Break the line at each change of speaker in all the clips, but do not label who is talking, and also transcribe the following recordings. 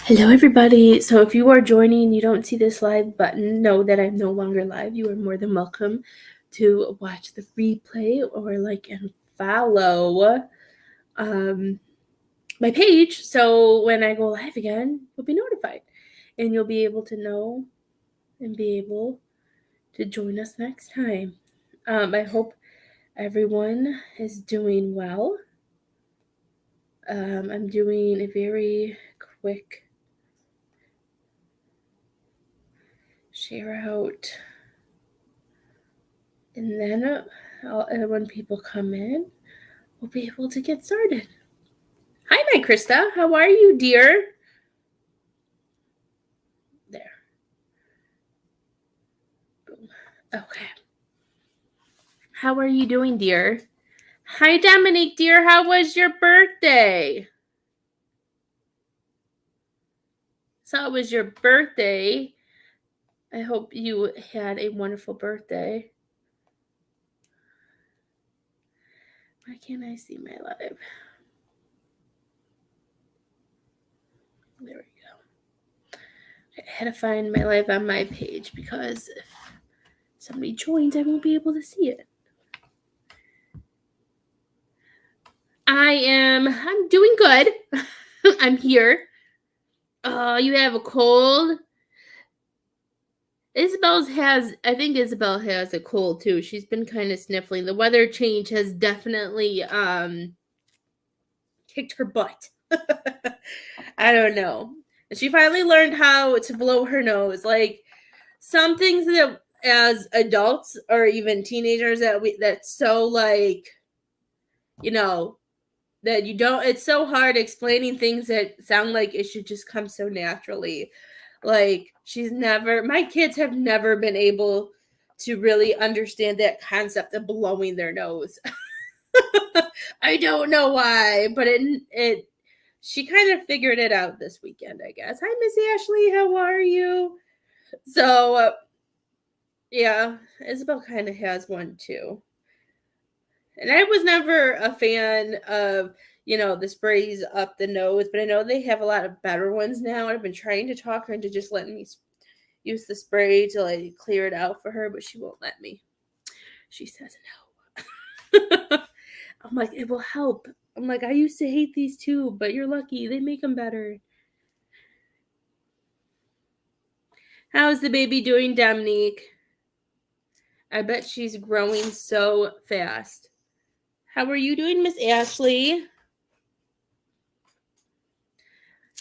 Hello, everybody. So, if you are joining and you don't see this live button, know that I'm no longer live. You are more than welcome to watch the replay or like and follow my page. So, when I go live again, you'll be notified and you'll be able to know and be able to join us next time. I hope everyone is doing well. I'm doing a very quick share out. And then when people come in, we'll be able to get started. Hi, my Krista. How are you, dear? There. Boom. Okay. How are you doing, dear? Hi, Dominique, dear. How was your birthday? So it was your birthday. I hope you had a wonderful birthday. Why can't I see my live? There we go. I had to find my live on my page because if somebody joins, I won't be able to see it. I'm doing good. I'm here. You have a cold? I think Isabel has a cold too. She's been kind of sniffling. The weather change has definitely kicked her butt. I don't know. She finally learned how to blow her nose. Like some things that as adults or even teenagers that's so like, that you don't, it's so hard explaining things that sound like it should just come so naturally. Like my kids have never been able to really understand that concept of blowing their nose. I don't know why, but she kind of figured it out this weekend, I guess. Hi, Miss Ashley, how are you? So yeah, Isabel kind of has one too. And I was never a fan of, the sprays up the nose, but I know they have a lot of better ones now. I've been trying to talk her into just letting me use the spray to like clear it out for her, but she won't let me. She says no. I'm like, it will help. I'm like, I used to hate these too, but you're lucky. They make them better. How's the baby doing, Dominique? I bet she's growing so fast. How are you doing, Miss Ashley?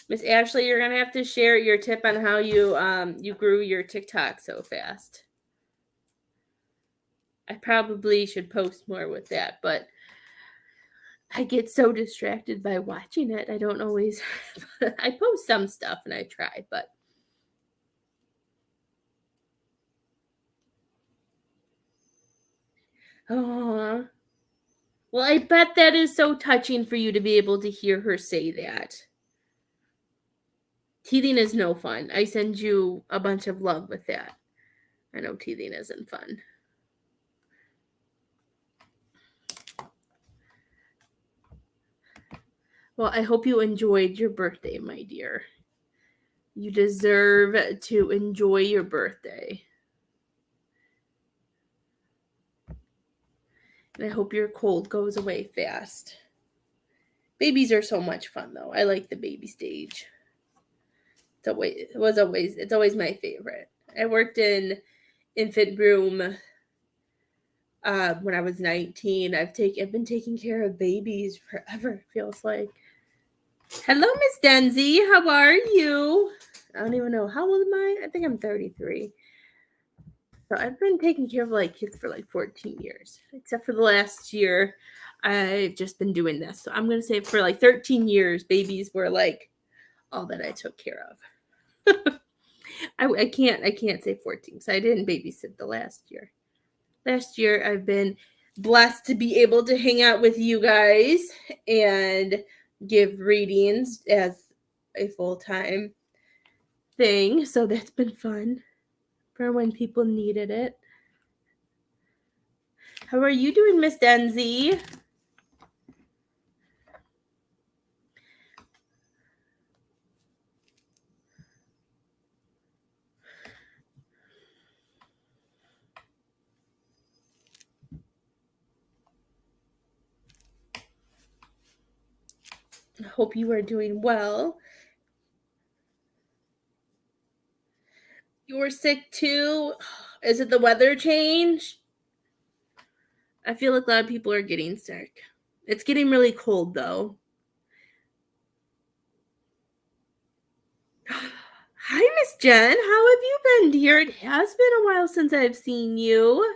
Miss Ashley, you're gonna have to share your tip on how you grew your TikTok so fast. I probably should post more with that, but I get so distracted by watching it. I don't always I post some stuff and I try, but oh, well, I bet that is so touching for you to be able to hear her say that. Teething is no fun. I send you a bunch of love with that. I know teething isn't fun. Well, I hope you enjoyed your birthday, my dear. You deserve to enjoy your birthday. And I hope your cold goes away fast. Babies are so much fun, though. I like the baby stage. It's always my favorite. I worked in infant room when I was 19. I've been taking care of babies forever. It feels like. Hello, Miss Denzi. How are you? I don't even know. How old am I? I think I'm 33. So I've been taking care of like kids for like 14 years, except for the last year. I've just been doing this. So I'm gonna say for like 13 years, babies were like all that I took care of. I can't say 14 because I didn't babysit the last year. Last year I've been blessed to be able to hang out with you guys and give readings as a full-time thing. So that's been fun for when people needed it. How are you doing, Miss Denzi? I hope you are doing well. You were sick too? Is it the weather change? I feel like a lot of people are getting sick. It's getting really cold though. Hi, Miss Jen. How have you been, dear? It has been a while since I've seen you.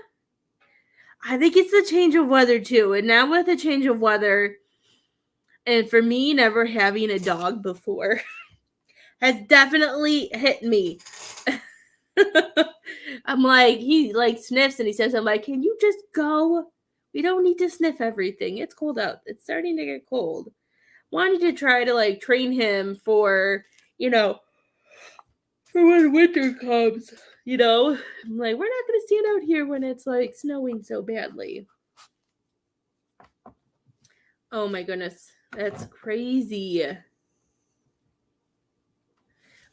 I think it's the change of weather too. And now with the change of weather, and for me, never having a dog before has definitely hit me. I'm like, he like sniffs and he says, I'm like, can you just go? We don't need to sniff everything. It's cold out. It's starting to get cold. Wanted to try to like train him for, for when winter comes. I'm like, we're not going to stand out here when it's like snowing so badly. Oh my goodness. That's crazy.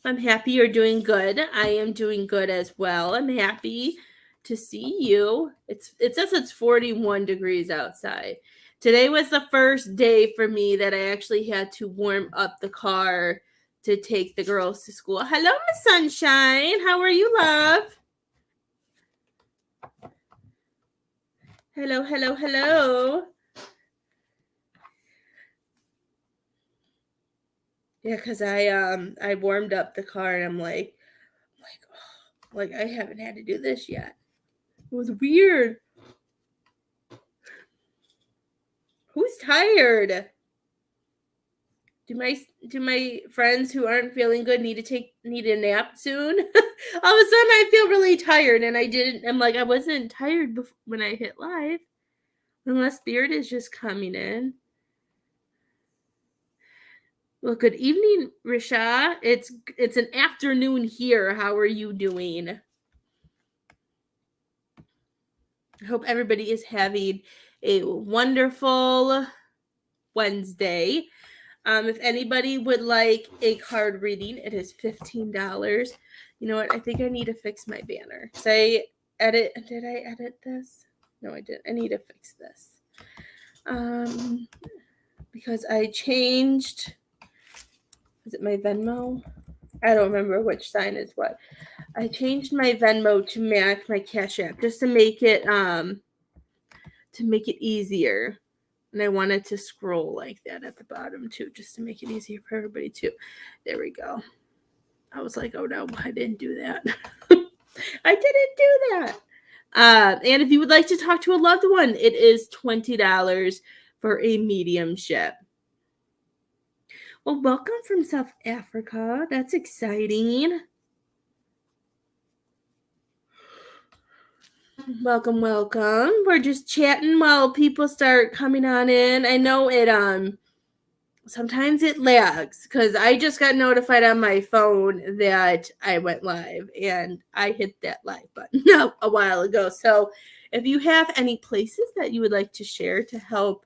I'm happy you're doing good. I am doing good as well. I'm happy to see you. It says it's 41 degrees outside. Today was the first day for me that I actually had to warm up the car to take the girls to school. Hello, Miss Sunshine. How are you, love? Hello, hello, hello. Yeah, because I warmed up the car and I'm like, oh, like I haven't had to do this yet. It was weird. Who's tired? Do my friends who aren't feeling good need a nap soon? All of a sudden I feel really tired and I'm like I wasn't tired when I hit live. Unless Spirit is just coming in. Well, good evening, Risha. It's an afternoon here. How are you doing? I hope everybody is having a wonderful Wednesday. If anybody would like a card reading, it is $15. You know what? I think I need to fix my banner. Did I edit this? No, I didn't. I need to fix this. Because I changed, is it my Venmo? I don't remember which sign is what. I changed my Venmo to match my Cash App just to make it easier. And I wanted to scroll like that at the bottom too, just to make it easier for everybody too. There we go. I was like, oh no, I didn't do that. I didn't do that. And if you would like to talk to a loved one, it is $20 for a mediumship. Well, welcome from South Africa. That's exciting. Welcome. We're just chatting while people start coming on in. I know it sometimes it lags because I just got notified on my phone that I went live and I hit that live button a while ago. So if you have any places that you would like to share to help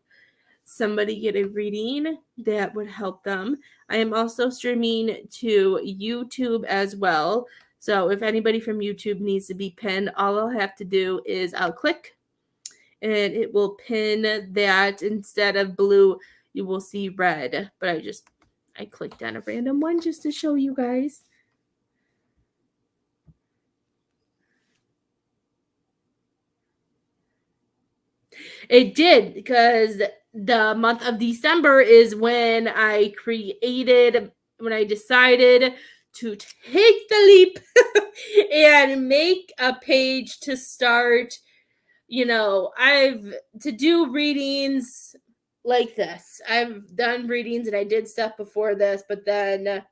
somebody get a reading, that would help them. I am also streaming to YouTube as well. So if anybody from YouTube needs to be pinned, all I'll have to do is I'll click and it will pin that. Instead of blue, you will see red. But I clicked on a random one just to show you guys. It did, because the month of December is when I decided to take the leap and make a page to start. To do readings like this. I've done readings and I did stuff before this, but then,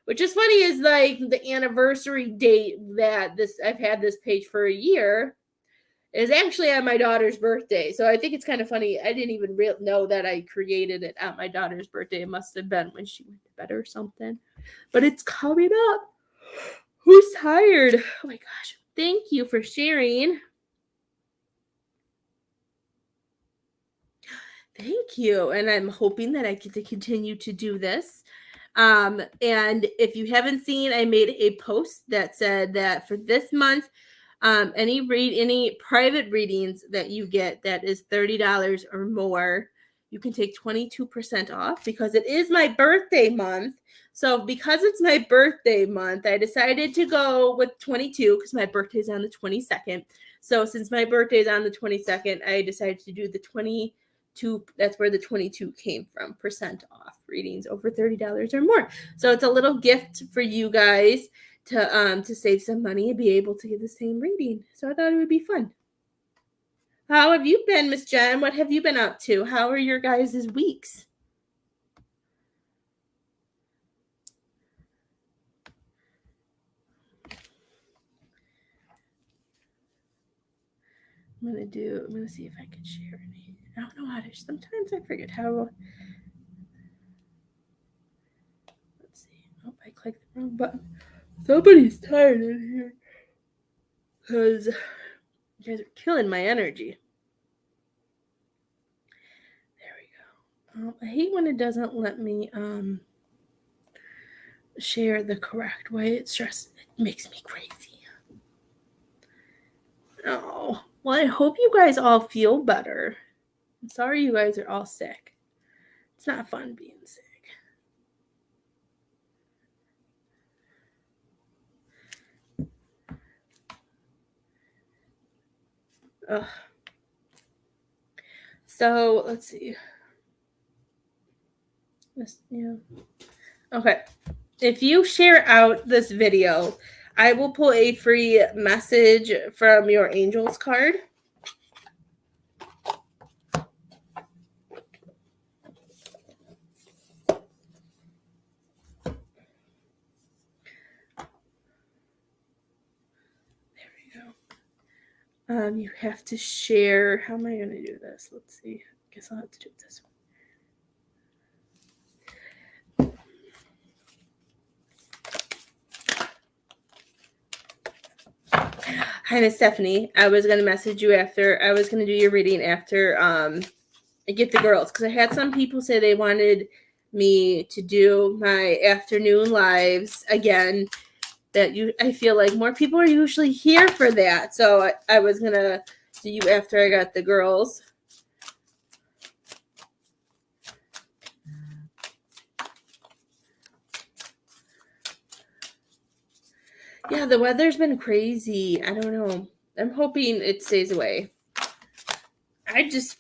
which is funny, is like the anniversary date that I've had this page for a year is actually on my daughter's birthday. So I think it's kind of funny. I didn't even know that I created it at my daughter's birthday. It must have been when she went to bed or something. But it's coming up. Who's tired? Oh my gosh. Thank you for sharing. Thank you. And I'm hoping that I get to continue to do this. And if you haven't seen, I made a post that said that for this month, any private readings that you get that is $30 or more, you can take 22% off because it is my birthday month. So because it's my birthday month, I decided to go with 22 because my birthday's on the 22nd. So since my birthday's on the 22nd, I decided to do the 22. That's where the 22 came from, percent off readings over $30 or more. So it's a little gift for you guys to save some money and be able to get the same reading. So I thought it would be fun. How have you been, Miss Jen? What have you been up to? How are your guys' weeks? I'm gonna see if I can share any. I don't know how to. Sometimes I forget how. Let's see. Oh, I clicked the wrong button. Somebody's tired in here because you guys are killing my energy. There we go. I hate when it doesn't let me share the correct way. It makes me crazy. Oh, well, I hope you guys all feel better. I'm sorry you guys are all sick. It's not fun being sick. Ugh. So let's see. Okay. If you share out this video, I will pull a free message from your angels card. You have to share. How am I going to do this? Let's see. I guess I'll have to do it this way. Hi, Miss Stephanie. I was going to message you after. I was going to do your reading after I get the girls, because I had some people say they wanted me to do my afternoon lives again. I feel like more people are usually here for that. So I was going to do you after I got the girls. Yeah, the weather's been crazy. I don't know. I'm hoping it stays away. I just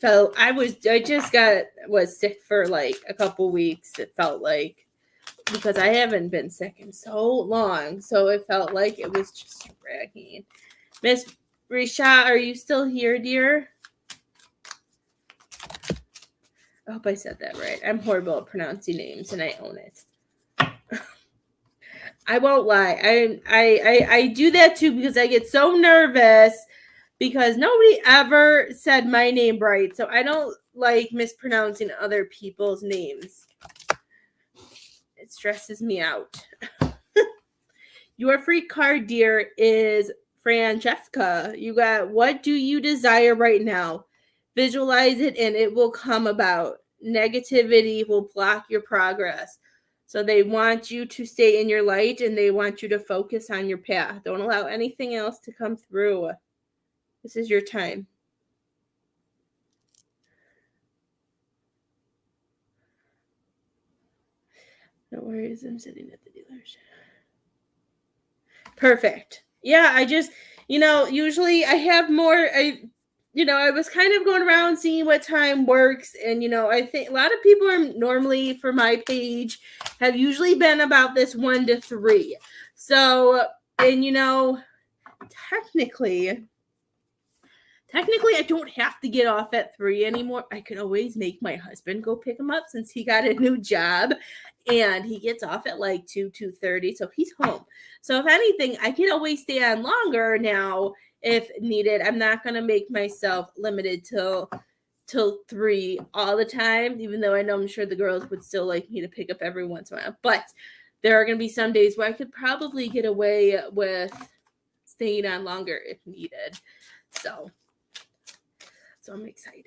was sick for like a couple weeks. It felt like, because I haven't been sick in so long. So it felt like it was just dragging. Miss Risha, are you still here, dear? I hope I said that right. I'm horrible at pronouncing names, and I own it. I won't lie. I do that too because I get so nervous because nobody ever said my name right. So I don't like mispronouncing other people's names. It stresses me out. Your free card, dear, is Francesca. You got, what do you desire right now? Visualize it and it will come about. Negativity will block your progress. So they want you to stay in your light and they want you to focus on your path. Don't allow anything else to come through. This is your time. No worries, I'm sitting at the dealership. Perfect. Yeah, I just, usually I have more, I was kind of going around seeing what time works. And, I think a lot of people are normally for my page have usually been about this 1 to 3. So, and, technically I don't have to get off at 3 anymore. I could always make my husband go pick him up since he got a new job and he gets off at like 2:30. So he's home. So if anything, I can always stay on longer now if needed. I'm not going to make myself limited till 3 all the time, even though I'm sure the girls would still like me to pick up every once in a while. But there are going to be some days where I could probably get away with staying on longer if needed. So I'm excited.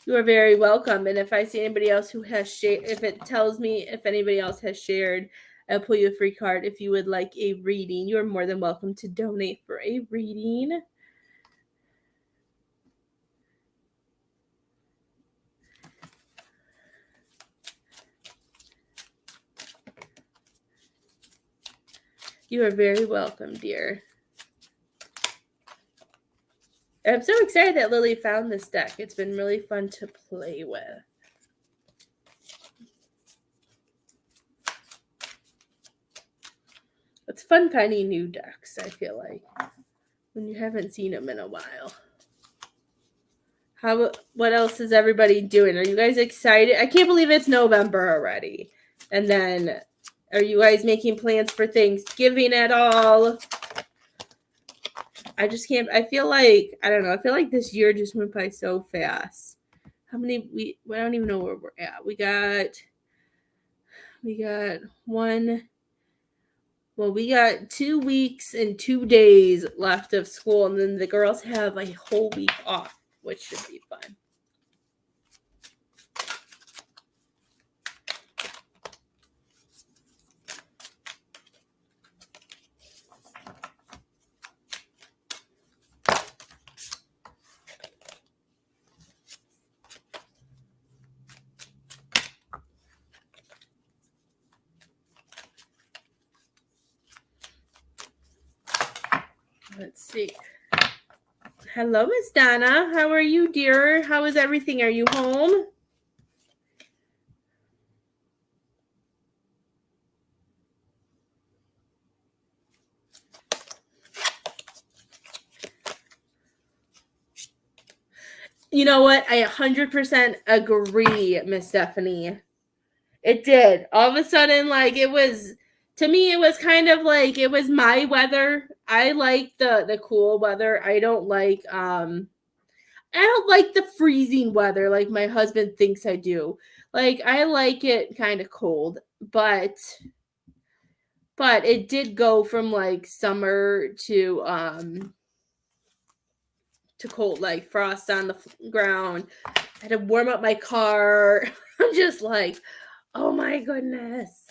You are very welcome. And if I see anybody else who has shared, if it tells me if anybody else has shared, I'll pull you a free card. If you would like a reading, you are more than welcome to donate for a reading. You are very welcome, dear. I'm so excited that Lily found this deck. It's been really fun to play with. It's fun finding new decks, I feel like, when you haven't seen them in a while. What else is everybody doing? Are you guys excited? I can't believe it's November already. And then, are you guys making plans for Thanksgiving at all? I just can't. I feel like, I don't know. I feel like this year just went by so fast. How many? I don't even know where we're at. We got 2 weeks and 2 days left of school, and then the girls have a whole week off, which should be fun. Let's see. Hello, Miss Donna. How are you, dear? How is everything? Are you home? You know what? I 100% agree, Miss Stephanie. It did. All of a sudden, like, it was, to me, it was kind of like it was my weather. I like the cool weather. I don't like the freezing weather like my husband thinks I do. Like, I like it kind of cold, but it did go from like summer to cold, like frost on the ground. I had to warm up my car. I'm just like, oh my goodness.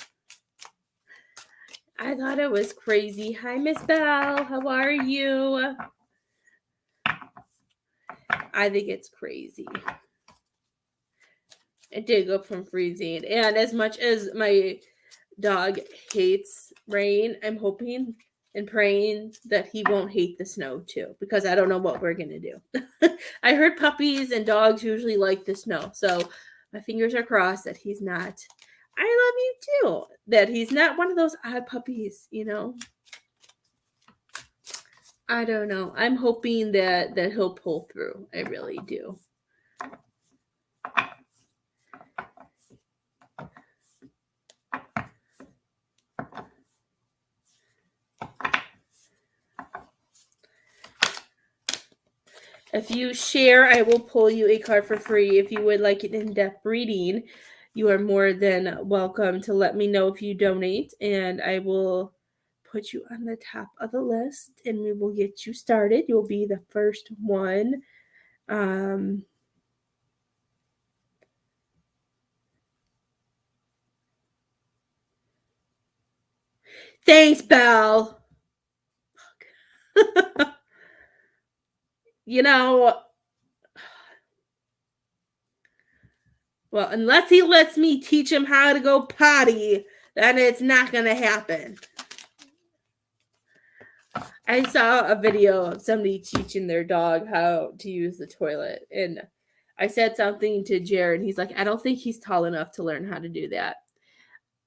I thought it was crazy. Hi, Miss Belle. How are you? I think it's crazy. It did go from freezing. And as much as my dog hates rain, I'm hoping and praying that he won't hate the snow too, because I don't know what we're going to do. I heard puppies and dogs usually like the snow. So my fingers are crossed that he's not. I love you too. That he's not one of those odd puppies, you know. I don't know. I'm hoping that he'll pull through. I really do. If you share, I will pull you a card for free. If you would like an in-depth reading, you are more than welcome to let me know if you donate, and I will put you on the top of the list, and we will get you started. You'll be the first one. Thanks, Belle. You know, well, unless he lets me teach him how to go potty, then it's not going to happen. I saw a video of somebody teaching their dog how to use the toilet, and I said something to Jared, and he's like, I don't think he's tall enough to learn how to do that.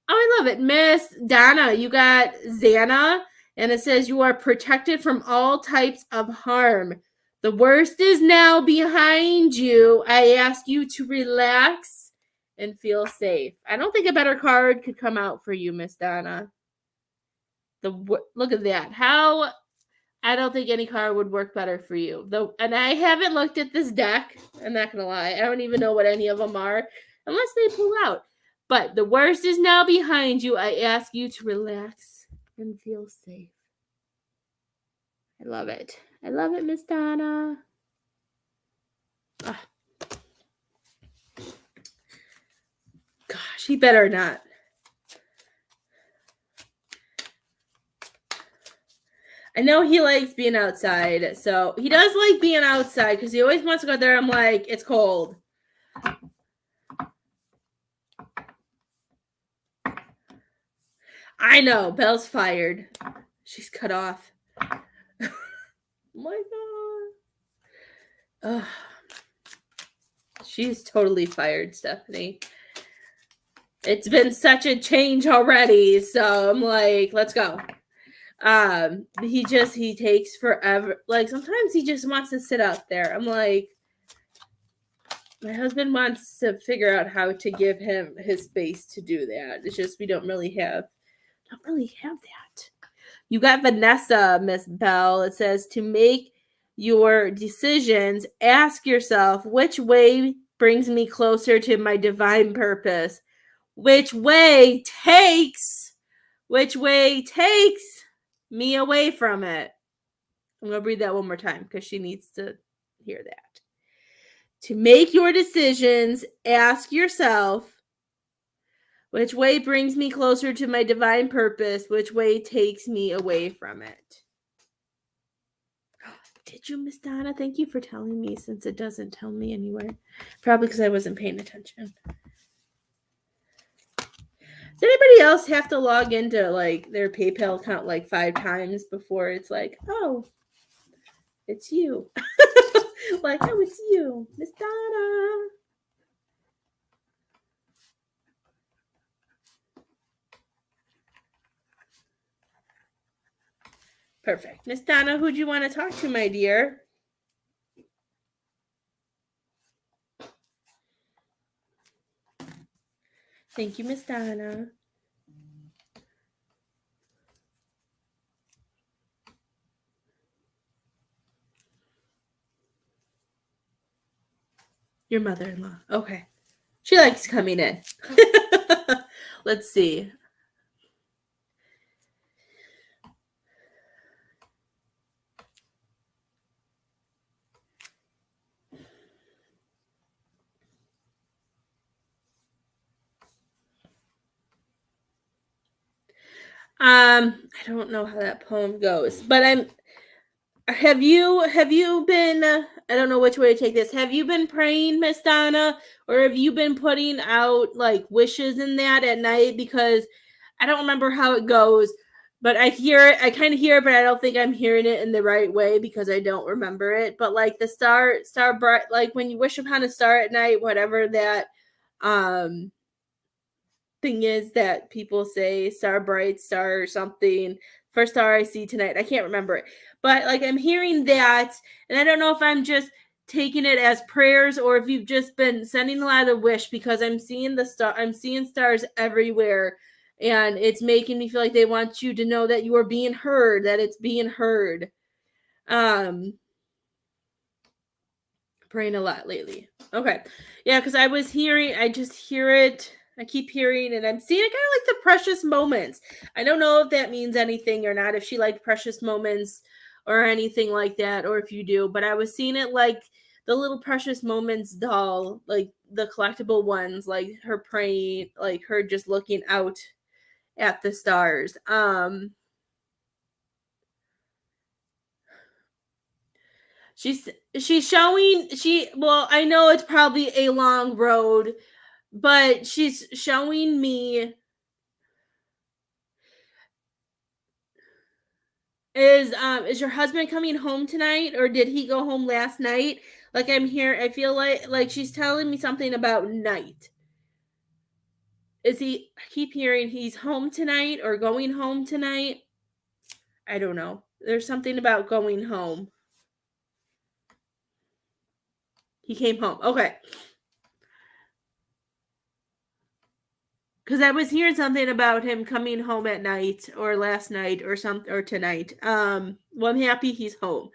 Oh, I love it. Miss Donna, you got Xana, and it says you are protected from all types of harm. The worst is now behind you. I ask you to relax and feel safe. I don't think a better card could come out for you, Miss Donna. Look at that. How I don't think any card would work better for you. And I haven't looked at this deck. I'm not going to lie. I don't even know what any of them are unless they pull out. But the worst is now behind you. I ask you to relax and feel safe. I love it. I love it, Miss Donna. Ah. Gosh, he better not. I know he likes being outside. So he does like being outside because he always wants to go there. I'm like, it's cold. I know. Belle's fired. She's cut off. My God. Ugh. She's totally fired, Stephanie. It's been such a change already. So I'm like, let's go. He takes forever. Like, sometimes he just wants to sit out there. I'm like, my husband wants to figure out how to give him his space to do that. It's just we don't really have that. You got Vanessa, Miss Bell. It says, to make your decisions, ask yourself, which way brings me closer to my divine purpose? Which way takes me away from it? I'm going to read that one more time because she needs to hear that. To make your decisions, ask yourself, which way brings me closer to my divine purpose? Which way takes me away from it? Did you, Miss Donna? Thank you for telling me, since it doesn't tell me anywhere. Probably because I wasn't paying attention. Does anybody else have to log into like their PayPal account like 5 times before it's like, oh, it's you? Like, oh, it's you, Miss Donna. Perfect. Miss Donna, who do you want to talk to, my dear? Thank you, Miss Donna. Your mother-in-law. Okay. She likes coming in. Let's see. I don't know how that poem goes, but have you been, I don't know which way to take this. Have you been praying, Miss Donna, or have you been putting out like wishes in that at night? Because I don't remember how it goes, but I kind of hear it, but I don't think I'm hearing it in the right way because I don't remember it. But like the star bright, like when you wish upon a star at night, whatever that thing is that people say, star bright, star or something, first star I see tonight. I can't remember it. But like I'm hearing that, and I don't know if I'm just taking it as prayers or if you've just been sending a lot of wish, because I'm seeing stars everywhere, and it's making me feel like they want you to know that you are being heard, that it's being heard. Praying a lot lately. Okay. Yeah, because I just hear it. I keep hearing, and I'm seeing it kind of like the precious moments. I don't know if that means anything or not, if she liked precious moments or anything like that, or if you do, but I was seeing it like the little precious moments doll, like the collectible ones, like her praying, like her just looking out at the stars. She's showing, well, I know it's probably a long road, but she's showing me is your husband coming home tonight, or did he go home last night? Like I'm here, I feel like she's telling me something about night. I keep hearing he's home tonight or going home tonight. I don't know. There's something about going home. He came home. Okay. Because I was hearing something about him coming home at night or last night or something, or tonight. Well, I'm happy he's home.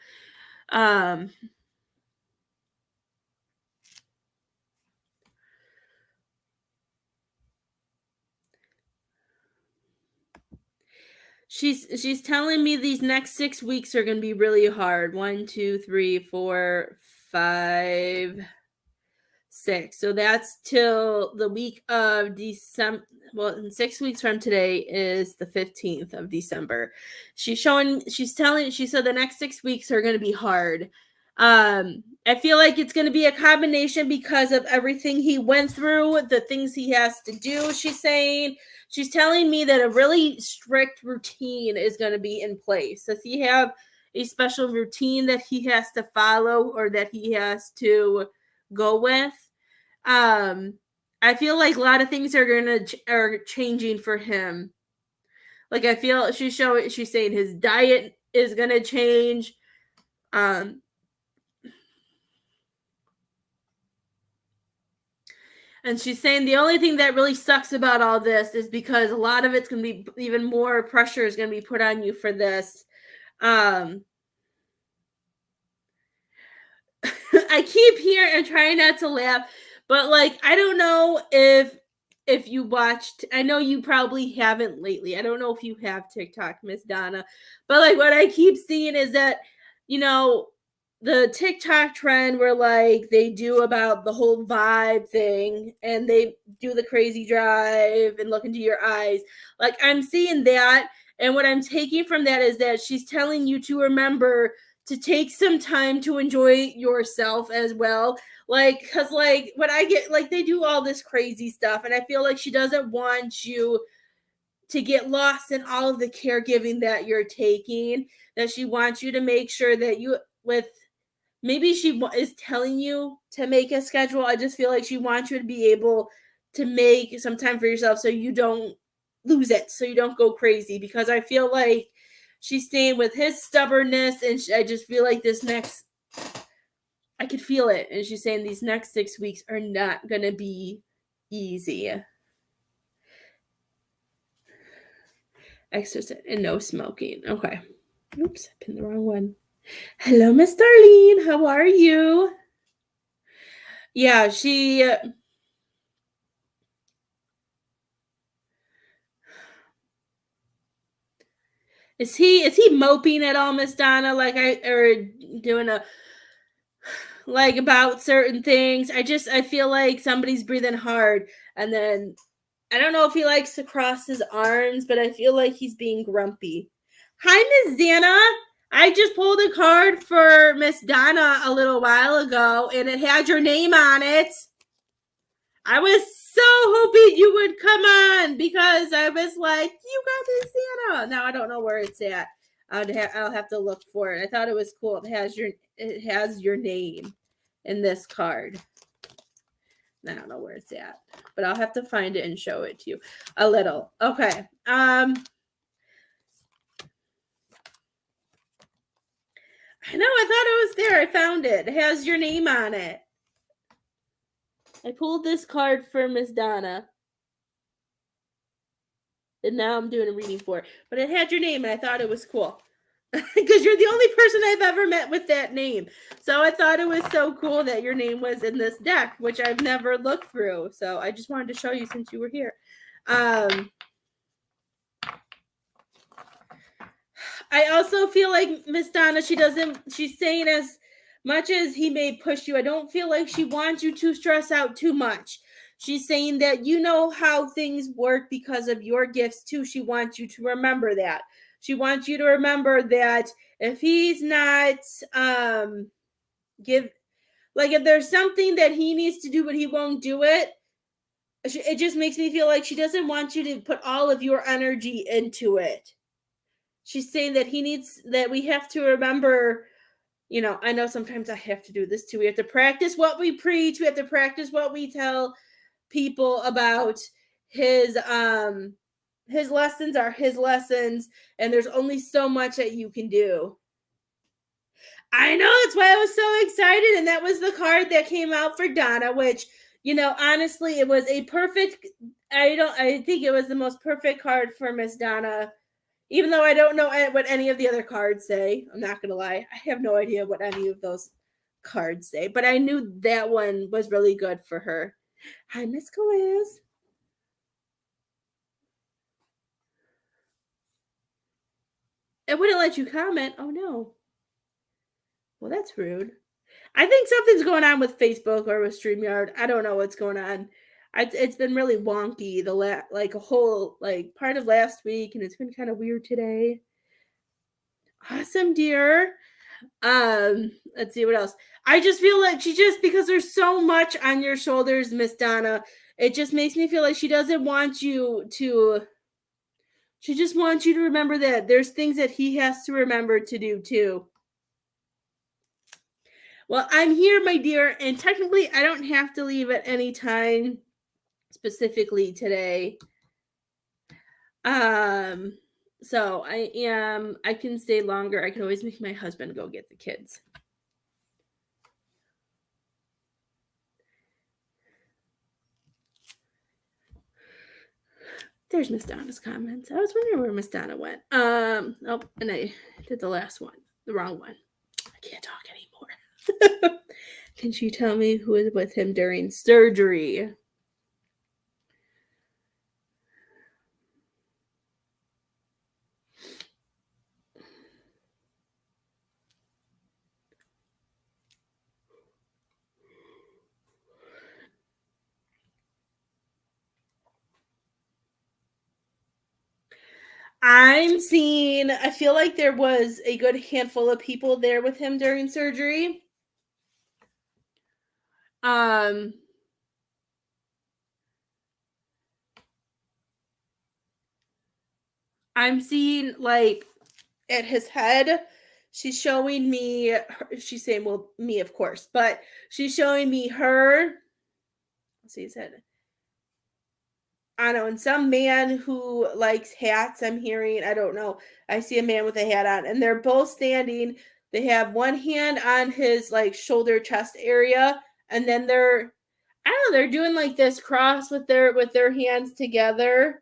She's telling me these next 6 weeks are going to be really hard. 1, 2, 3, 4, 5, 6. So that's till the week of December. Well, in 6 weeks from today is the 15th of December. She said the next 6 weeks are going to be hard. I feel like it's going to be a combination because of everything he went through, the things he has to do. She's saying she's telling me that a really strict routine is going to be in place. Does he have a special routine that he has to follow or that he has to go with? I feel like a lot of things are changing for him. Like I feel she's saying his diet is gonna change. And she's saying the only thing that really sucks about all this is because a lot of it's gonna be even more pressure is gonna be put on you for this. I keep hearing and trying not to laugh, but like I don't know if you watched, I know you probably haven't lately. I don't know if you have TikTok, Miss Donna, but like what I keep seeing is that, you know, the TikTok trend where like they do about the whole vibe thing and they do the crazy drive and look into your eyes. Like I'm seeing that. And what I'm taking from that is that she's telling you to remember to take some time to enjoy yourself as well. Like, cause like when I get like they do all this crazy stuff, and I feel like she doesn't want you to get lost in all of the caregiving that you're taking. That she wants you to make sure that you with maybe she is telling you to make a schedule. I just feel like she wants you to be able to make some time for yourself so you don't lose it, so you don't go crazy. Because I feel like she's staying with his stubbornness, and I just feel like I could feel it. And she's saying these next 6 weeks are not going to be easy. Exercise and no smoking. Okay. Oops, I pinned the wrong one. Hello, Miss Darlene. How are you? Yeah, she. Is he moping at all, Miss Donna? Like or doing a like about certain things? I feel like somebody's breathing hard, and then I don't know if he likes to cross his arms, but I feel like he's being grumpy. Hi, Miss Zana. I just pulled a card for Miss Donna a little while ago, and it had your name on it. I was so hoping you would come on because I was like, you got Miss Zana. Now I don't know where it's at. I'll have to look for it. I thought it was cool. It has your name in this card. I don't know where it's at, but I'll have to find it and show it to you a little. Okay. I know, I thought it was there. I found it. It has your name on it. I pulled this card for Miss Donna. And now I'm doing a reading for it. But it had your name, and I thought it was cool. Because you're the only person I've ever met with that name. So I thought it was so cool that your name was in this deck, which I've never looked through. So I just wanted to show you since you were here. I also feel like Miss Donna, she's saying as much as he may push you, I don't feel like she wants you to stress out too much. She's saying that you know how things work because of your gifts too. She wants you to remember that. She wants you to remember that if he's not if there's something that he needs to do but he won't do it, it just makes me feel like she doesn't want you to put all of your energy into it. She's saying that we have to remember, I know sometimes I have to do this too. We have to practice what we preach. We have to practice what we tell people about his lessons are his lessons, and there's only so much that you can do. I know, that's why I was so excited, and that was the card that came out for Donna, which, honestly, it was a perfect, I think it was the most perfect card for Miss Donna, even though I don't know what any of the other cards say. I'm not going to lie. I have no idea what any of those cards say, but I knew that one was really good for her. Hi, Miss Galiz. It wouldn't let you comment. Oh, no. Well, that's rude. I think something's going on with Facebook or with StreamYard. I don't know what's going on. It's been really wonky a whole part of last week, and it's been kind of weird today. Awesome, dear. Let's see what else. I just feel like because there's so much on your shoulders, Miss Donna, It just makes me feel like she doesn't want you to, she just wants you to remember that there's things that he has to remember to do too. Well, I'm here, my dear, and technically I don't have to leave at any time specifically today. Um so I can stay longer. I can always make my husband go get the kids. There's Miss Donna's comments. I was wondering where Miss Donna went. Oh, and I did the last one, the wrong one. I can't talk anymore. Can she tell me who was with him during surgery? I'm seeing, I feel like there was a good handful of people there with him during surgery. Um, I'm seeing like at his head, she's showing me, she's saying, well, me, of course, but she's showing me her. Let's see his head. I don't know, and some man who likes hats, I'm hearing, I don't know. I see a man with a hat on, and they're both standing. They have one hand on his like shoulder chest area, and then I don't know, they're doing like this cross with their hands together.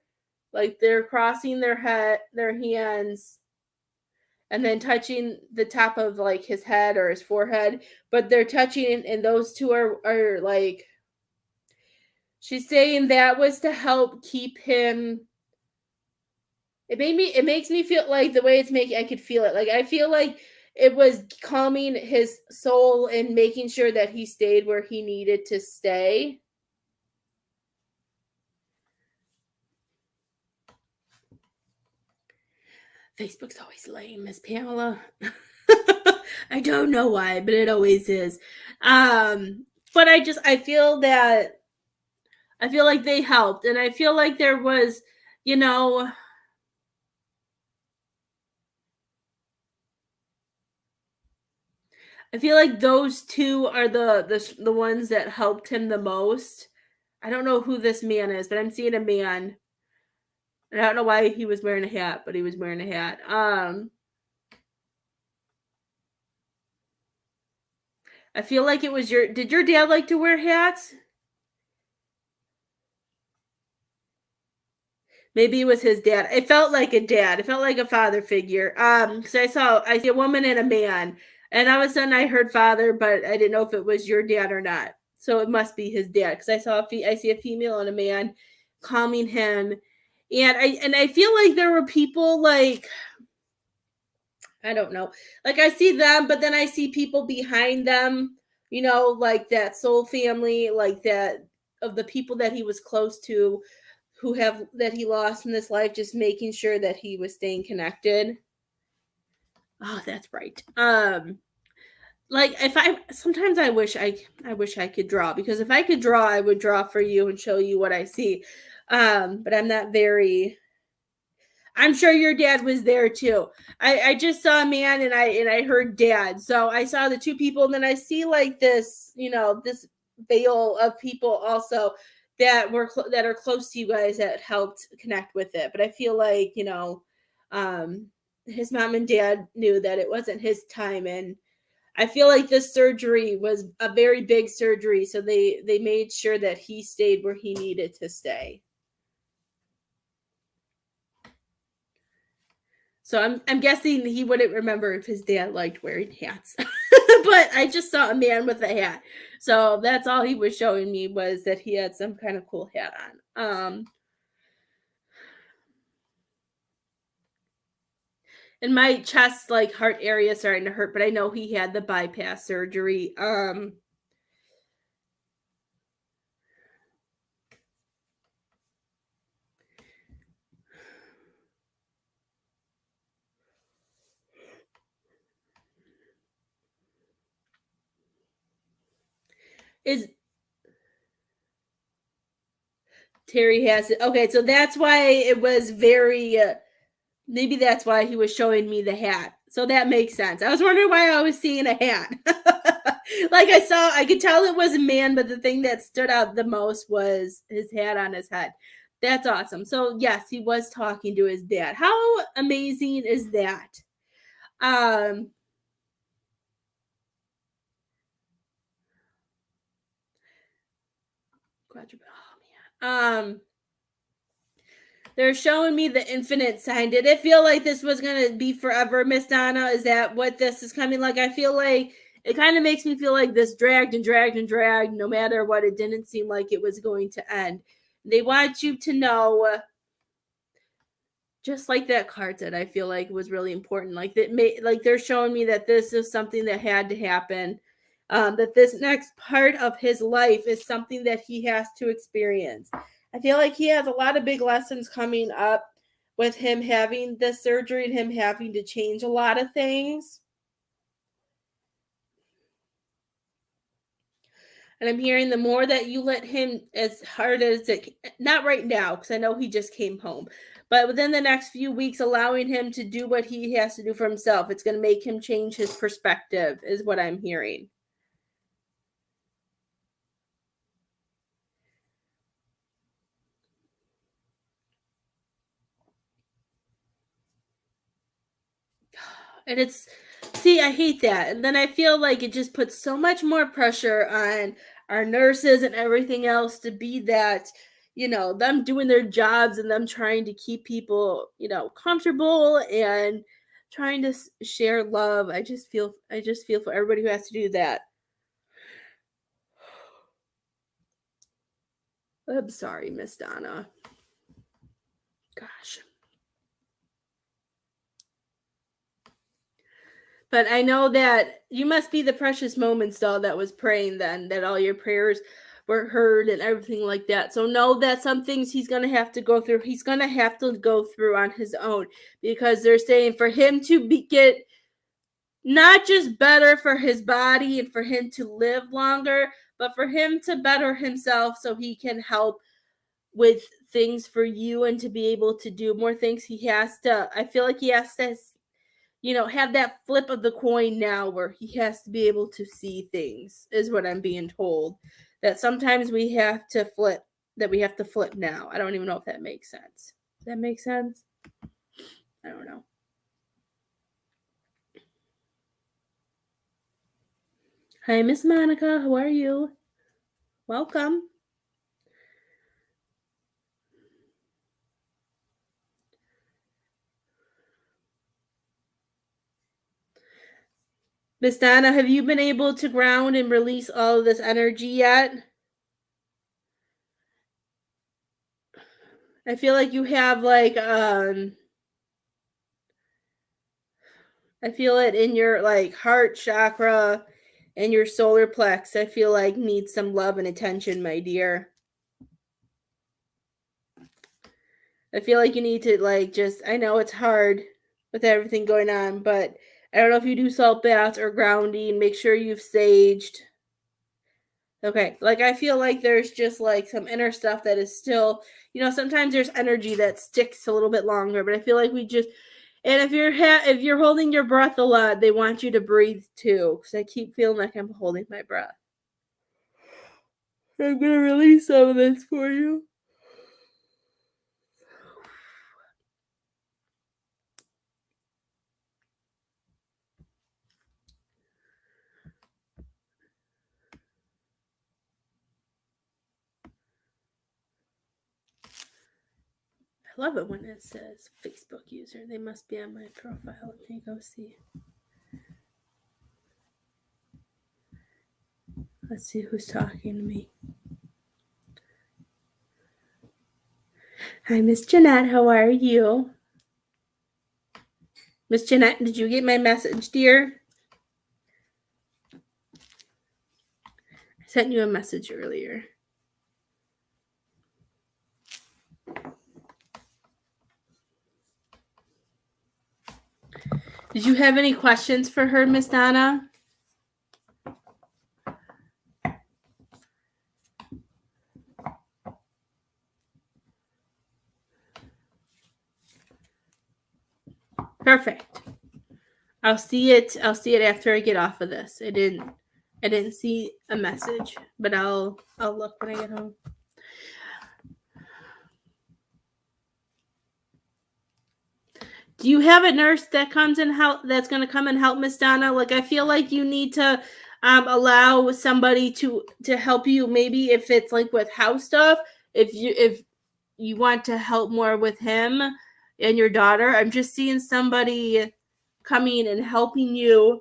Like they're crossing their hands and then touching the top of like his head or his forehead, but they're touching, and those two are like, she's saying that was to help keep him. It makes me feel like the way it's making, I could feel it. Like I feel like it was calming his soul and making sure that he stayed where he needed to stay. Facebook's always lame, Miss Pamela. I don't know why, but it always is. But I feel like they helped, and I feel like there was, you know, I feel like those two are the ones that helped him the most. I don't know who this man is, but I'm seeing a man. And I don't know why he was wearing a hat, but he was wearing a hat. I feel like it was did your dad like to wear hats? Maybe it was his dad. It felt like a dad. It felt like a father figure. Because I see a woman and a man, and all of a sudden I heard father, but I didn't know if it was your dad or not. So it must be his dad because I see a female and a man calming him, and I feel like there were people like, I don't know, like I see them, but then I see people behind them. Like that soul family, like that of the people that he was close to who have that he lost in this life, just making sure that he was staying connected. Oh, that's right. Like if I sometimes I wish I could draw, because if I could draw, I would draw for you and show you what I see. But I'm not very, I'm sure your dad was there too. I just saw a man, and I heard dad. So I saw the two people, and then I see like this, this veil of people also that are close to you guys that helped connect with it. But I feel like, um his mom and dad knew that it wasn't his time, and I feel like this surgery was a very big surgery, so they made sure that he stayed where he needed to stay. So I'm guessing he wouldn't remember if his dad liked wearing hats. But I just saw a man with a hat. So that's all he was showing me, was that he had some kind of cool hat on. And my chest, like heart area, starting to hurt, but I know he had the bypass surgery. Is Terry has it. Okay, so that's why it was very. Maybe that's why he was showing me the hat. So that makes sense. I was wondering why I was seeing a hat. Like I could tell it was a man, but the thing that stood out the most was his hat on his head. That's awesome. So yes, he was talking to his dad. How amazing is that? Um, oh man. They're showing me the infinite sign. Did it feel like this was gonna be forever, Miss Donna? Is that what this is coming like? I feel like it kind of makes me feel like this dragged and dragged and dragged. No matter what, it didn't seem like it was going to end. They want you to know, just like that card said, I feel like it was really important. Like like they're showing me that this is something that had to happen. That this next part of his life is something that he has to experience. I feel like he has a lot of big lessons coming up with him having this surgery and him having to change a lot of things. And I'm hearing the more that you let him, as hard as it, not right now, because I know he just came home, but within the next few weeks, allowing him to do what he has to do for himself, it's going to make him change his perspective, is what I'm hearing. And it's, see, I hate that. And then I feel like it just puts so much more pressure on our nurses and everything else to be that, them doing their jobs and them trying to keep people, comfortable and trying to share love. I just feel for everybody who has to do that. I'm sorry, Miss Donna. Gosh. But I know that you must be the precious moments doll that was praying then, that all your prayers were heard and everything like that. So know that some things he's going to have to go through. He's going to have to go through on his own, because they're saying for him to get not just better for his body and for him to live longer, but for him to better himself so he can help with things for you and to be able to do more things. I feel like he has to have that flip of the coin now where he has to be able to see things, is what I'm being told. That sometimes we have to flip now. I don't even know if that makes sense. Does that make sense? I don't know. Hi, Miss Monica. How are you? Welcome. Miss Donna, have you been able to ground and release all of this energy yet? I feel like you have I feel it in your heart chakra and your solar plex. I feel like needs some love and attention, my dear. I feel like you need to I know it's hard with everything going on, but I don't know if you do salt baths or grounding. Make sure you've saged. Okay, I feel like there's just some inner stuff that is still, sometimes there's energy that sticks a little bit longer, but I feel like we just, and if you're holding your breath a lot, they want you to breathe too, because I keep feeling like I'm holding my breath. I'm gonna release some of this for you. I love it when it says Facebook user. They must be on my profile. Let me go see. Let's see who's talking to me. Hi, Miss Jeanette. How are you? Miss Jeanette, did you get my message, dear? I sent you a message earlier. Did you have any questions for her, Miss Donna? Perfect. I'll see it after I get off of this. I didn't see a message, but I'll look when I get home. Do you have a nurse that comes and help, that's going to come and help Miss Donna? Like, I feel like you need to allow somebody to help you. Maybe if it's like with house stuff, if you want to help more with him and your daughter. I'm just seeing somebody coming and helping you.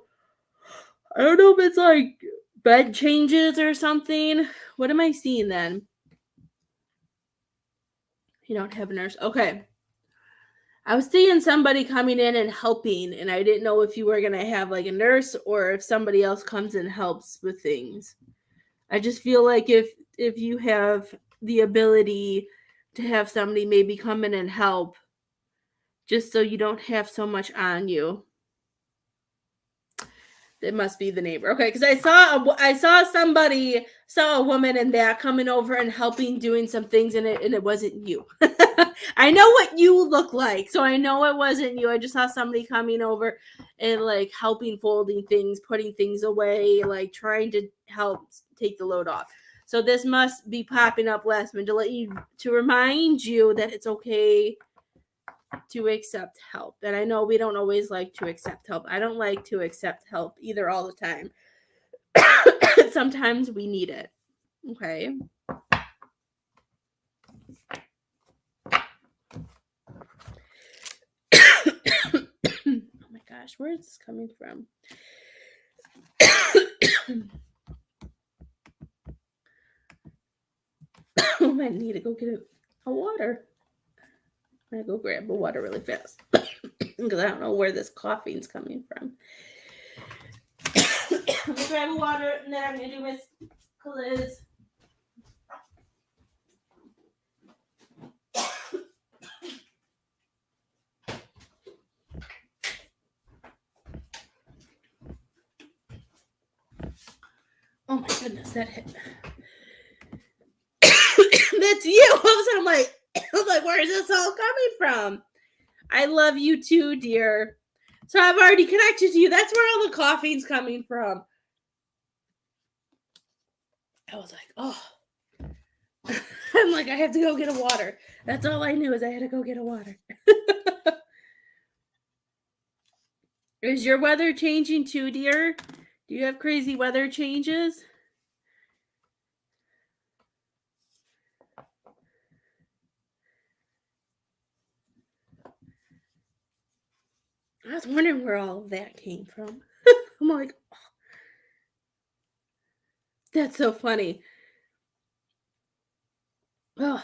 I don't know if it's like bed changes or something. What am I seeing then? You don't have a nurse. Okay. I was seeing somebody coming in and helping, and I didn't know if you were going to have like a nurse or if somebody else comes and helps with things. I just feel like if you have the ability to have somebody maybe come in and help, just so you don't have so much on you. It must be the neighbor. Okay, because I saw a woman in that coming over and helping doing some things, and it wasn't you. I know what you look like, so I know it wasn't you. I just saw somebody coming over and like helping folding things, putting things away, like trying to help take the load off. So this must be popping up last minute to remind you that it's okay to accept help. And I know we don't always like to accept help. I don't like to accept help either all the time. Sometimes we need it. Okay. Oh my gosh, where is this coming from? I might need to go get a water. I'm gonna go grab a water really fast because I don't know where this coughing's coming from. I'm gonna grab a water and then I'm gonna do Miss Liz. Oh my goodness, that hit. That's you. All of a sudden, I'm like, where is this all coming from? I love you too, dear. So I've already connected to you. That's where all the coughing's coming from. I was like, oh. I'm like, I have to go get a water. That's all I knew is I had to go get a water. Is your weather changing too, dear? Do you have crazy weather changes? I was wondering where all of that came from. I'm like, oh, that's so funny. Oh,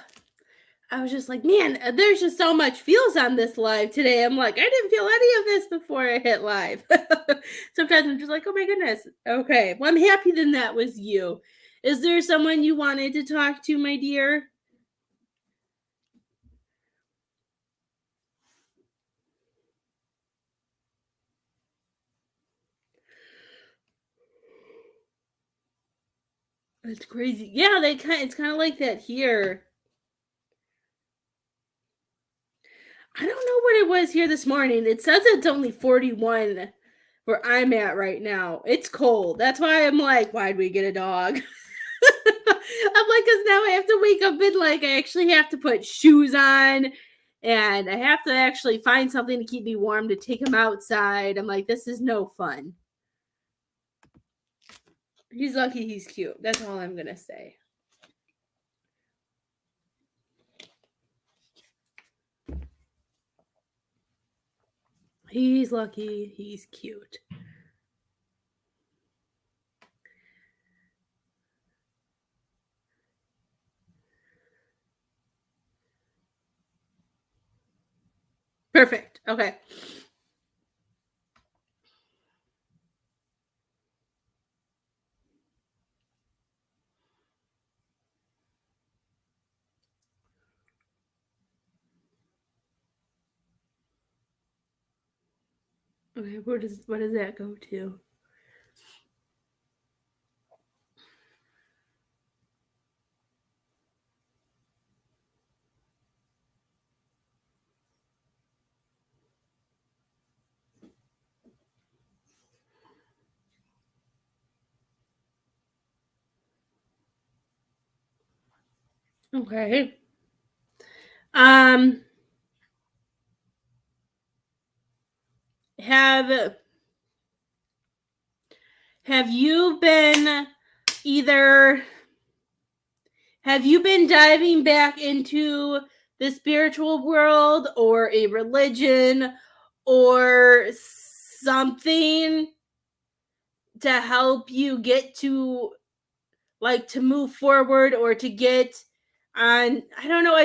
I was just like, man, there's just so much feels on this live today. I'm like, I didn't feel any of this before I hit live. Sometimes I'm just like, oh my goodness. Okay, well, I'm happy then that was you. Is there someone you wanted to talk to, my dear? It's crazy. Yeah, it's kind of like that here. I don't know what it was here this morning. It says it's only 41 where I'm at right now. It's cold. That's why I'm like, why'd we get a dog? I'm like, because now I have to wake up and like I actually have to put shoes on and I have to actually find something to keep me warm to take him outside. I'm like, this is no fun. He's lucky he's cute. That's all I'm gonna say. He's lucky he's cute. Perfect. Okay. Okay, what does that go to? Okay. Um have have you been either have you been diving back into the spiritual world or a religion or something to help you get to like to move forward or to get on? I don't know,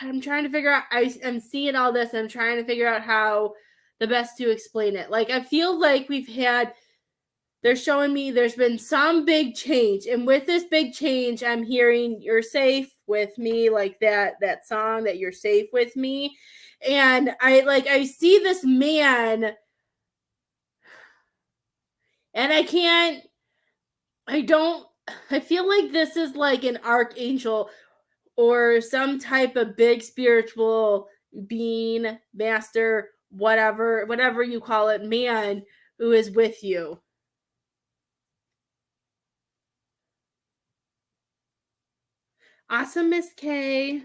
I'm trying to figure out. I'm seeing all this and I'm trying to figure out how the best to explain it. Like I feel like they're showing me there's been some big change, and with this big change I'm hearing you're safe with me, like that song that you're safe with me. And I see this man, and I don't I feel like this is like an archangel or some type of big spiritual being, master, whatever you call it, man who is with you. Awesome, Miss K.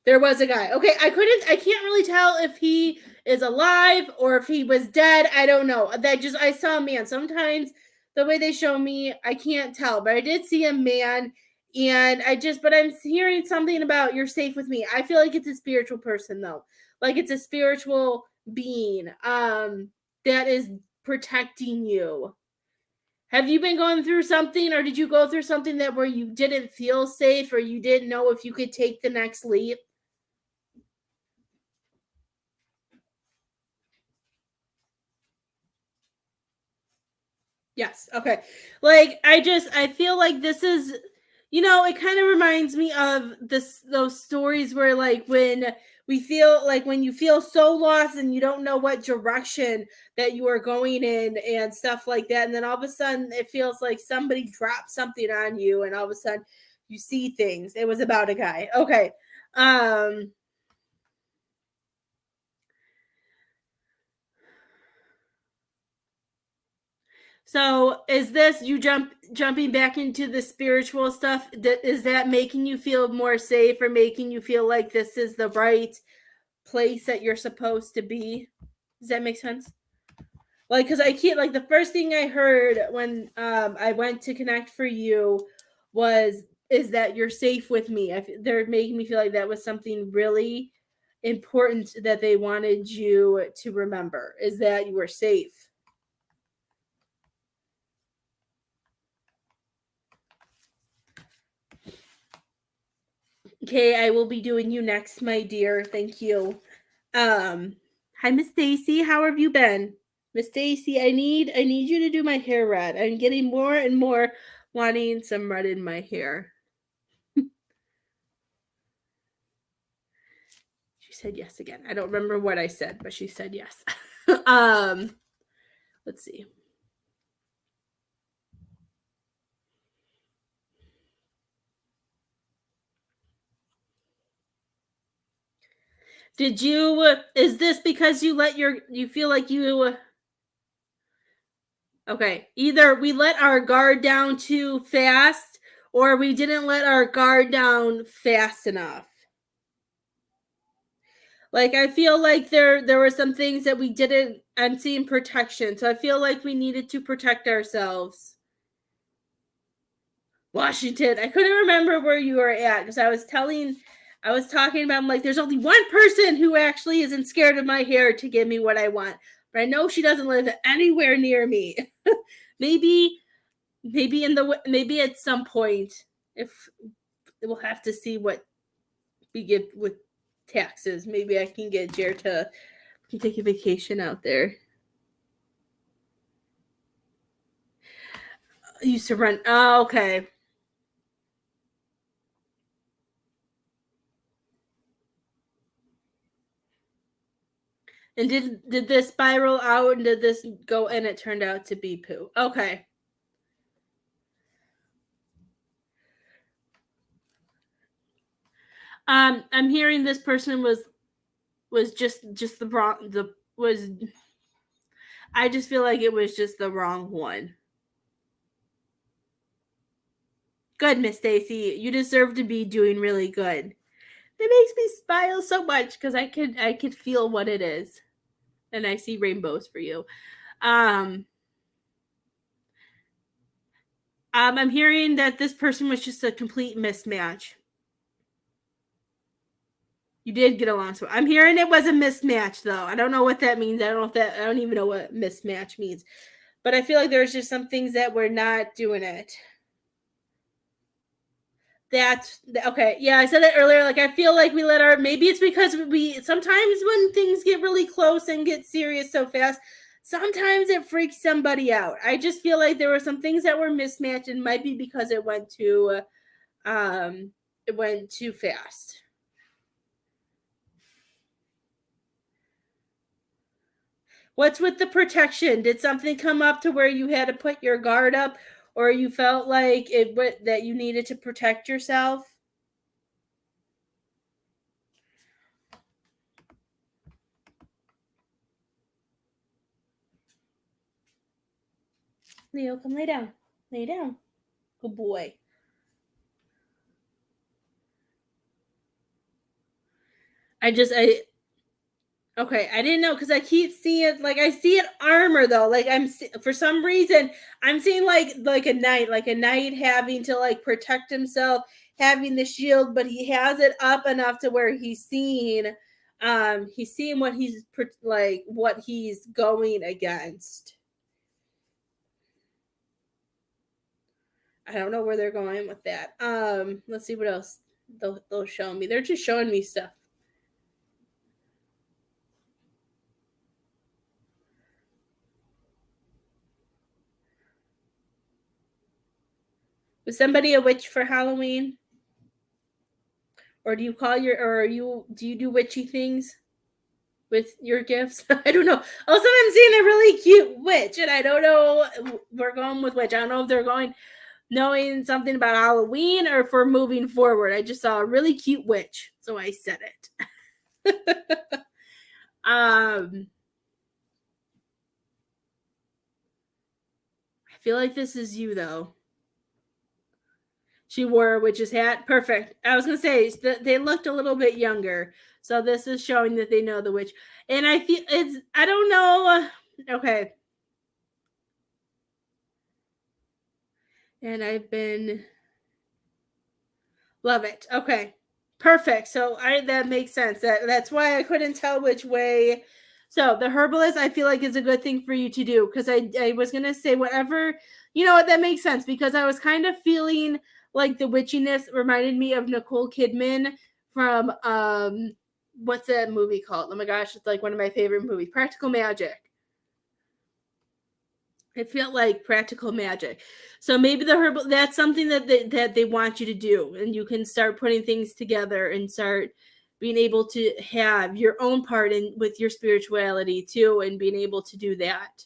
There was a guy. Okay, I can't really tell if he is alive or if he was dead. I don't know. I saw a man. Sometimes the way they show me, I can't tell, but I did see a man. And but I'm hearing something about you're safe with me. I feel like it's a spiritual person though. Like it's a spiritual being that is protecting you. Have you been going through something, or did you go through something that where you didn't feel safe or you didn't know if you could take the next leap? Yes. Okay. I feel like this is, it kind of reminds me of those stories where like when you feel so lost and you don't know what direction that you are going in and stuff like that, and then all of a sudden it feels like somebody dropped something on you and all of a sudden you see things. It was about a guy. Okay. Um So is this you jumping back into the spiritual stuff? Is that making you feel more safe or making you feel like this is the right place that you're supposed to be? Does that make sense? Like, because I can't, like, the first thing I heard when I went to connect for you was, is that you're safe with me. They're making me feel like that was something really important that they wanted you to remember, is that you were safe. Okay, I will be doing you next, my dear. Thank you. Hi, Miss Stacy. How have you been? Miss Stacy, I need you to do my hair red. I'm getting more and more wanting some red in my hair. She said yes again. I don't remember what I said, but she said yes. um, let's see. Did you is this because you feel like you okay, either we let our guard down too fast or we didn't let our guard down fast enough. Like I feel like there were some things that we didn't. I'm seeing protection. So I feel like we needed to protect ourselves. Washington. I couldn't remember where you were at because I was talking about, I'm like, there's only one person who actually isn't scared of my hair to give me what I want. But I know she doesn't live anywhere near me. maybe maybe at some point, if we'll have to see what we get with taxes. Maybe I can get Jared to take a vacation out there. I used to run. Oh, okay. And did this spiral out and did this go and it turned out to be poo? Okay. I'm hearing this person was just the wrong the was I just feel like it was just the wrong one. Good, Miss Stacy. You deserve to be doing really good. It makes me smile so much because I could feel what it is, and I see rainbows for you. I'm hearing that this person was just a complete mismatch. You did get along, so I'm hearing it was a mismatch, though. I don't know what that means. I don't even know what mismatch means. But I feel like there's just some things that we're not doing it. That's okay. Yeah, I said that earlier. Like, I feel like we let our, maybe it's because we sometimes when things get really close and get serious so fast, sometimes it freaks somebody out. I just feel like there were some things that were mismatched, and might be because it went too fast. What's with the protection? Did something come up to where you had to put your guard up, or you felt like that you needed to protect yourself? Leo, come lay down. Lay down. Good boy. Okay, I didn't know because I keep seeing, like, I see it armor though. Like, for some reason I'm seeing like a knight having to like protect himself, having the shield, but he has it up enough to where he's seeing what he's going against. I don't know where they're going with that. Let's see what else they'll show me. They're just showing me stuff. Was somebody a witch for Halloween? Or do you do you do witchy things with your gifts? I don't know. All of a sudden I'm seeing a really cute witch, and I don't know, we're going with witch. I don't know if they're going knowing something about Halloween or if we're moving forward. I just saw a really cute witch, so I said it. I feel like this is you though. She wore a witch's hat. Perfect. I was gonna say they looked a little bit younger, so this is showing that they know the witch. And I feel I don't know. Okay. And I've been love it. Okay. Perfect. So that makes sense. That's why I couldn't tell which way. So the herbalist, I feel like, is a good thing for you to do, because I was gonna say whatever, you know what, that makes sense, because I was kind of feeling like the witchiness reminded me of Nicole Kidman from what's that movie called? Oh my gosh, it's like one of my favorite movies, Practical Magic. It felt like Practical Magic. So maybe the herbal, that's something that they want you to do, and you can start putting things together and start being able to have your own part in with your spirituality too, and being able to do that.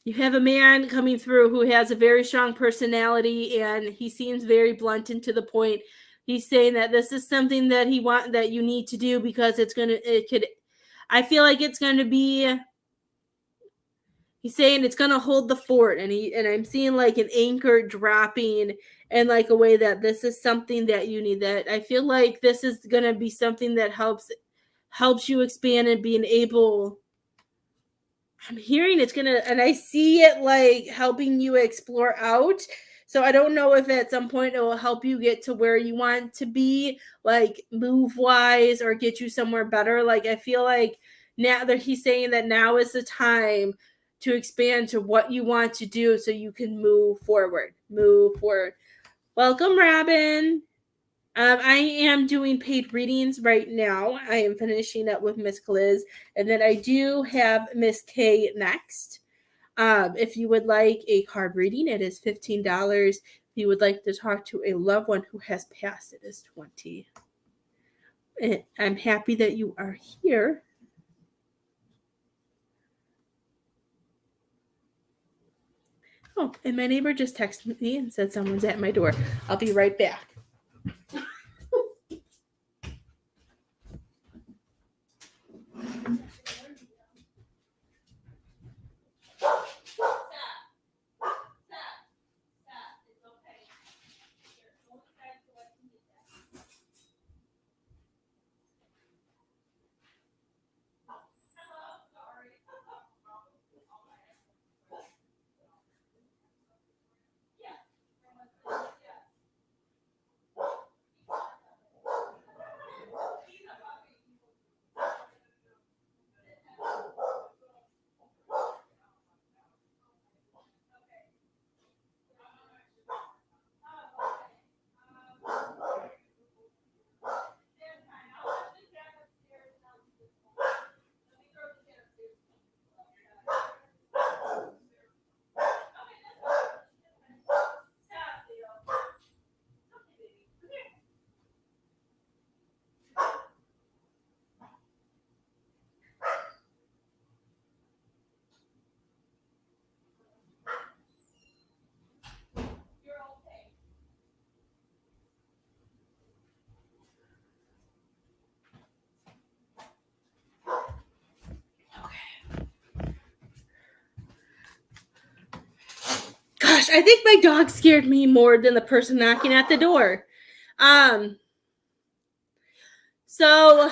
You have a man coming through who has a very strong personality, and he seems very blunt and to the point. He's saying that this is something that that you need to do, because I feel like it's gonna be, he's saying it's gonna hold the fort, and I'm seeing like an anchor dropping, and like a way that this is something that you need, that I feel like this is gonna be something that helps you expand and being able, I'm hearing it's gonna, and I see it like helping you explore out. So I don't know if at some point it will help you get to where you want to be, like move wise, or get you somewhere better. Like, I feel like now that he's saying that now is the time to expand to what you want to do, so you can move forward. Move forward. Welcome, Robin. I am doing paid readings right now. I am finishing up with Miss Liz, and then I do have Miss K next. If you would like a card reading, it is $15. If you would like to talk to a loved one who has passed, it is $20. And I'm happy that you are here. Oh, and my neighbor just texted me and said someone's at my door. I'll be right back. gosh, I think my dog scared me more than the person knocking at the door. So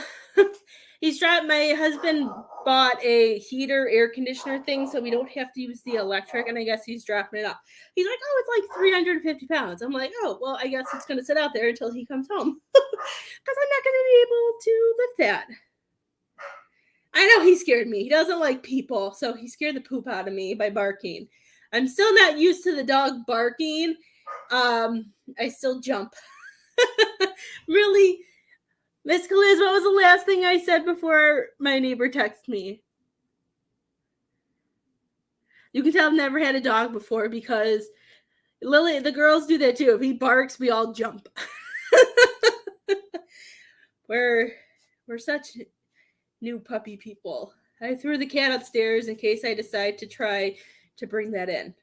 my husband bought a heater air conditioner thing so we don't have to use the electric, and I guess he's dropping it off. He's like, oh, it's like 350 pounds. I'm like, oh, well, I guess it's going to sit out there until he comes home because I'm not going to be able to lift that. I know he scared me. He doesn't like people, so he scared the poop out of me by barking. I'm still not used to the dog barking. I still jump. Really, Miss Kaliz, what was the last thing I said before my neighbor texted me? You can tell I've never had a dog before because Lily, the girls do that too. If he barks, we all jump. We're such new puppy people. I threw the cat upstairs in case I decide to try to bring that in.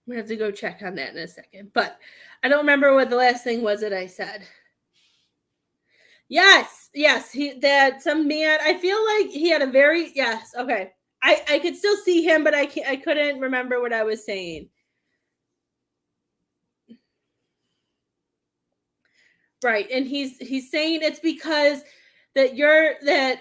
I'm going to have to go check on that in a second. But I don't remember what the last thing was that I said. Yes, some man, I feel like he had a very, yes, okay. I could still see him, but I couldn't remember what I was saying. Right, and he's saying it's because that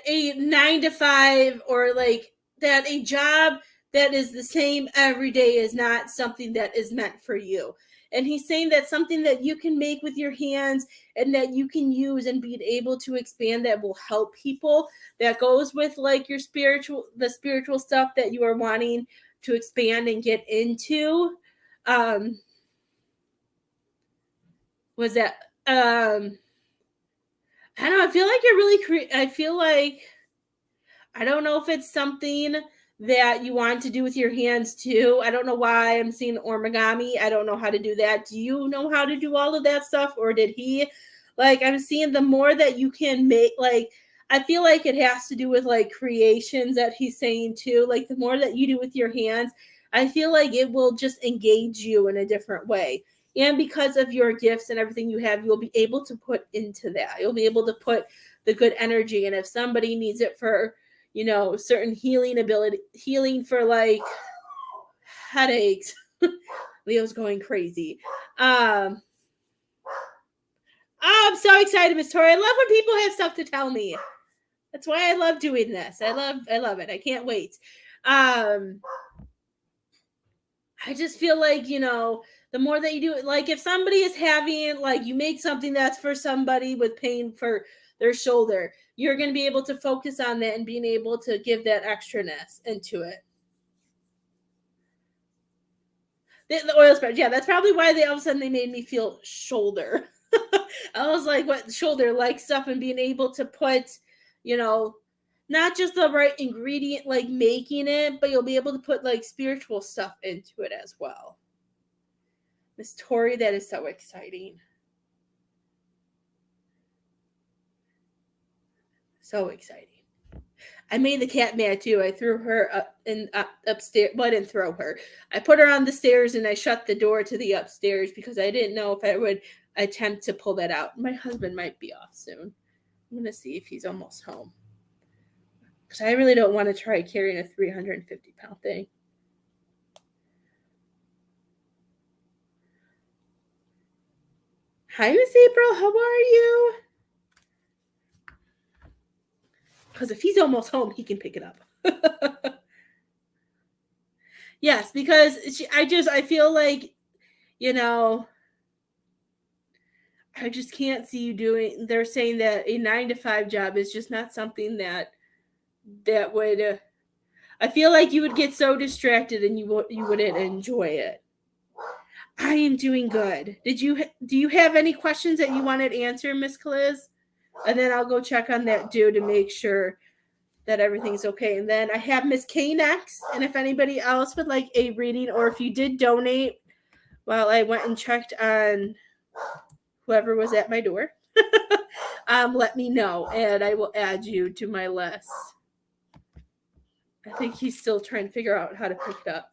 a 9 to 5 or like that a job that is the same every day is not something that is meant for you. And he's saying that something that you can make with your hands and that you can use and be able to expand that will help people, that goes with like the spiritual stuff that you are wanting to expand and get into. Was that I don't know. I feel like you're really I feel like I don't know if it's something that you want to do with your hands too. I don't know why I'm seeing origami. I don't know how to do that. Do you know how to do all of that stuff, or did he? Like, I'm seeing the more that you can make, like, I feel like it has to do with like creations that he's saying too. Like, the more that you do with your hands, I feel like it will just engage you in a different way. And because of your gifts and everything you have, you'll be able to put into that. You'll be able to put the good energy. And if somebody needs it for, certain healing for like headaches, Leo's going crazy. I'm so excited, Miss Tori. I love when people have stuff to tell me. That's why I love doing this. I love it. I can't wait. I just feel like, the more that you do it, like if somebody is having, like you make something that's for somebody with pain for their shoulder, you're going to be able to focus on that and being able to give that extraness into it. The oil spread, yeah, that's probably why all of a sudden they made me feel shoulder. I was like, what, shoulder, like stuff, and being able to put, not just the right ingredient, like making it, but you'll be able to put like spiritual stuff into it as well. Miss Tori, that is so exciting. So exciting. I made the cat mad too. I threw her upstairs. Well, I didn't throw her. I put her on the stairs and I shut the door to the upstairs because I didn't know if I would attempt to pull that out. My husband might be off soon. I'm going to see if he's almost home. Because I really don't want to try carrying a 350-pound thing. Hi, Miss April. How are you? Because if he's almost home, he can pick it up. Yes, because I feel like, I just can't see you doing, they're saying that a 9-to-5 job is just not something that would, I feel like you would get so distracted and you wouldn't enjoy it. I am doing good. Do you have any questions that you wanted answered, Miss Kaliz? And then I'll go check on that dude to make sure that everything's okay. And then I have Miss K next. And if anybody else would like a reading, or if you did donate while I went and checked on whoever was at my door, let me know and I will add you to my list. I think he's still trying to figure out how to pick it up.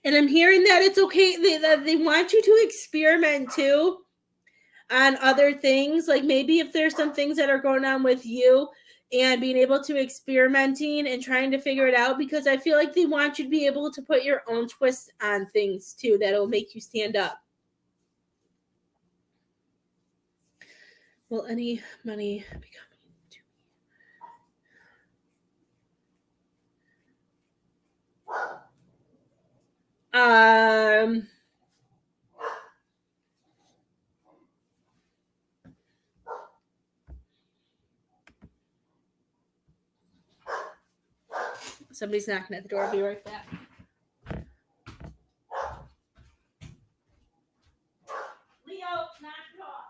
And I'm hearing that it's okay, that they want you to experiment too. on other things. Like maybe if there's some things that are going on with you and being able to experimenting and trying to figure it out, because I feel like they want you to be able to put your own twist on things too that'll make you stand up. Will any money be coming to me? Somebody's knocking at the door. I'll be right back. Leo, knock it off.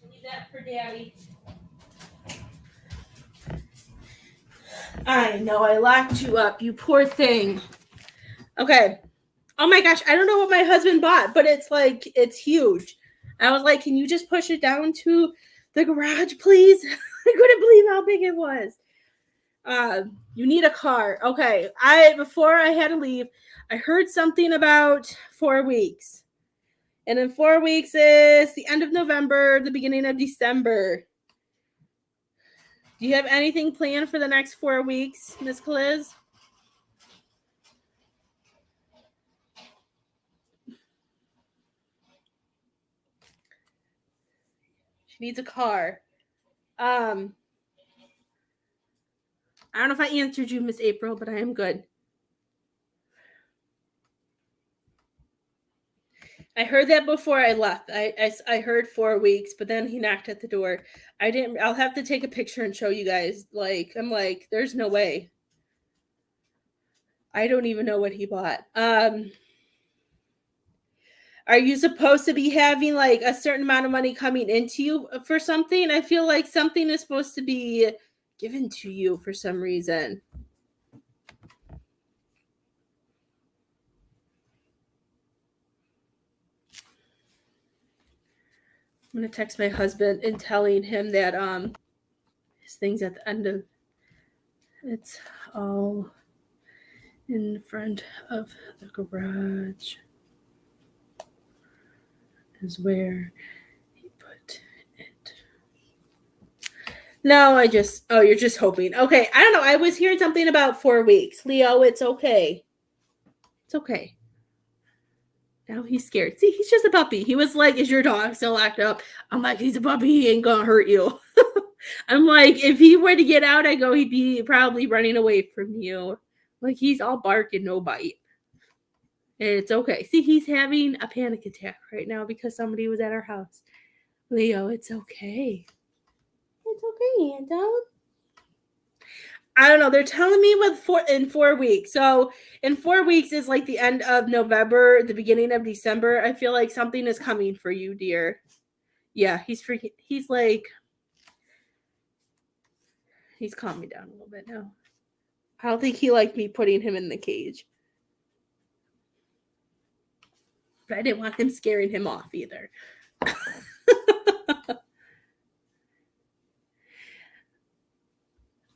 Leave that for Daddy. I know, I locked you up, you poor thing. Okay. Oh my gosh, I don't know what my husband bought, but it's huge. I was like, can you just push it down to the garage, please? I couldn't believe how big it was. You need a car. Okay. Before I had to leave, I heard something about 4 weeks. And in 4 weeks is the end of November, the beginning of December. Do you have anything planned for the next 4 weeks, Miss Kaliz? She needs a car. I don't know if I answered you, Miss April, but I am good. I heard that before I left. I heard 4 weeks, but then he knocked at the door. I'll have to take a picture and show you guys. I'm like, there's no way. I don't even know what he bought. Are you supposed to be having like a certain amount of money coming into you for something? I feel like something is supposed to be given to you for some reason. I'm gonna text my husband and telling him that his thing's at the end of it's all in front of the garage is where he put it. No, you're just hoping. Okay, I don't know. I was hearing something about 4 weeks. Leo, it's okay. It's okay. Now he's scared. See, he's just a puppy. He was like, "Is your dog still locked up?" I'm like, "He's a puppy. He ain't gonna hurt you." I'm like, if he were to get out, I go, he'd be probably running away from you. Like, he's all bark and no bite. And it's okay. See, he's having a panic attack right now because somebody was at our house. Leo, it's okay. It's okay, Anton. I don't know. They're telling me in 4 weeks. So in 4 weeks is like the end of November, the beginning of December. I feel like something is coming for you, dear. Yeah, he's freaking. He's like, he's calmed me down a little bit now. I don't think he liked me putting him in the cage. But I didn't want him scaring him off either.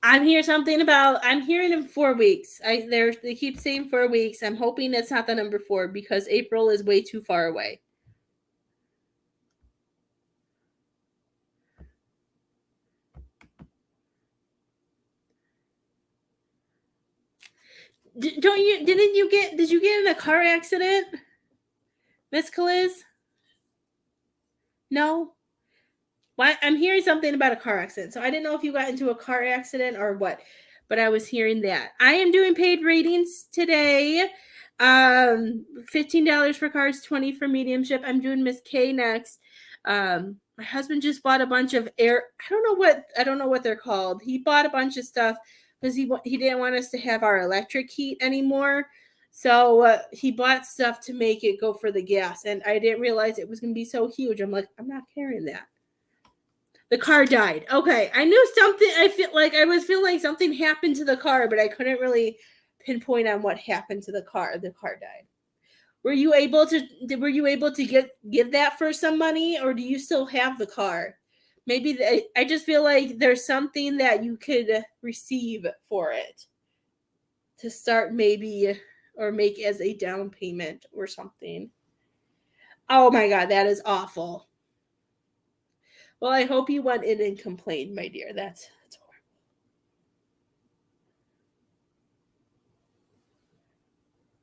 I'm hearing in 4 weeks. They keep saying 4 weeks. I'm hoping it's not the number 4 because April is way too far away. Did you get in a car accident, Miss Kaliz? No? Why? I'm hearing something about a car accident. So I didn't know if you got into a car accident or what, but I was hearing that. I am doing paid ratings today. $15 for cars, $20 for mediumship. I'm doing Miss K next. My husband just bought a bunch of air. I don't know what they're called. He bought a bunch of stuff because he didn't want us to have our electric heat anymore. So he bought stuff to make it go for the gas, and I didn't realize it was going to be so huge. I'm like, I'm not carrying that. The car died. Okay, I knew something. I was feeling like something happened to the car, but I couldn't really pinpoint on what happened to the car. The car died. Were you able to give that for some money, or do you still have the car? Maybe I just feel like there's something that you could receive for it to start, maybe, or make as a down payment or something. Oh my God, that is awful. Well, I hope you went in and complained, my dear. That's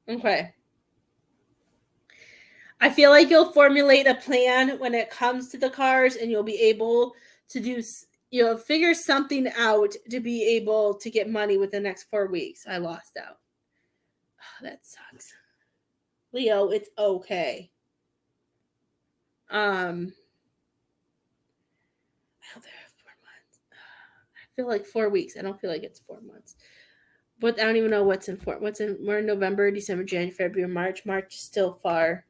horrible. Okay. I feel like you'll formulate a plan when it comes to the cars, and you'll be able to figure something out to be able to get money within the next 4 weeks. I lost out. Oh, that sucks. Leo, it's okay. I feel like 4 weeks. I don't feel like it's 4 months. But I don't even know what's in 4. We're in November, December, January, February, March. March is still far.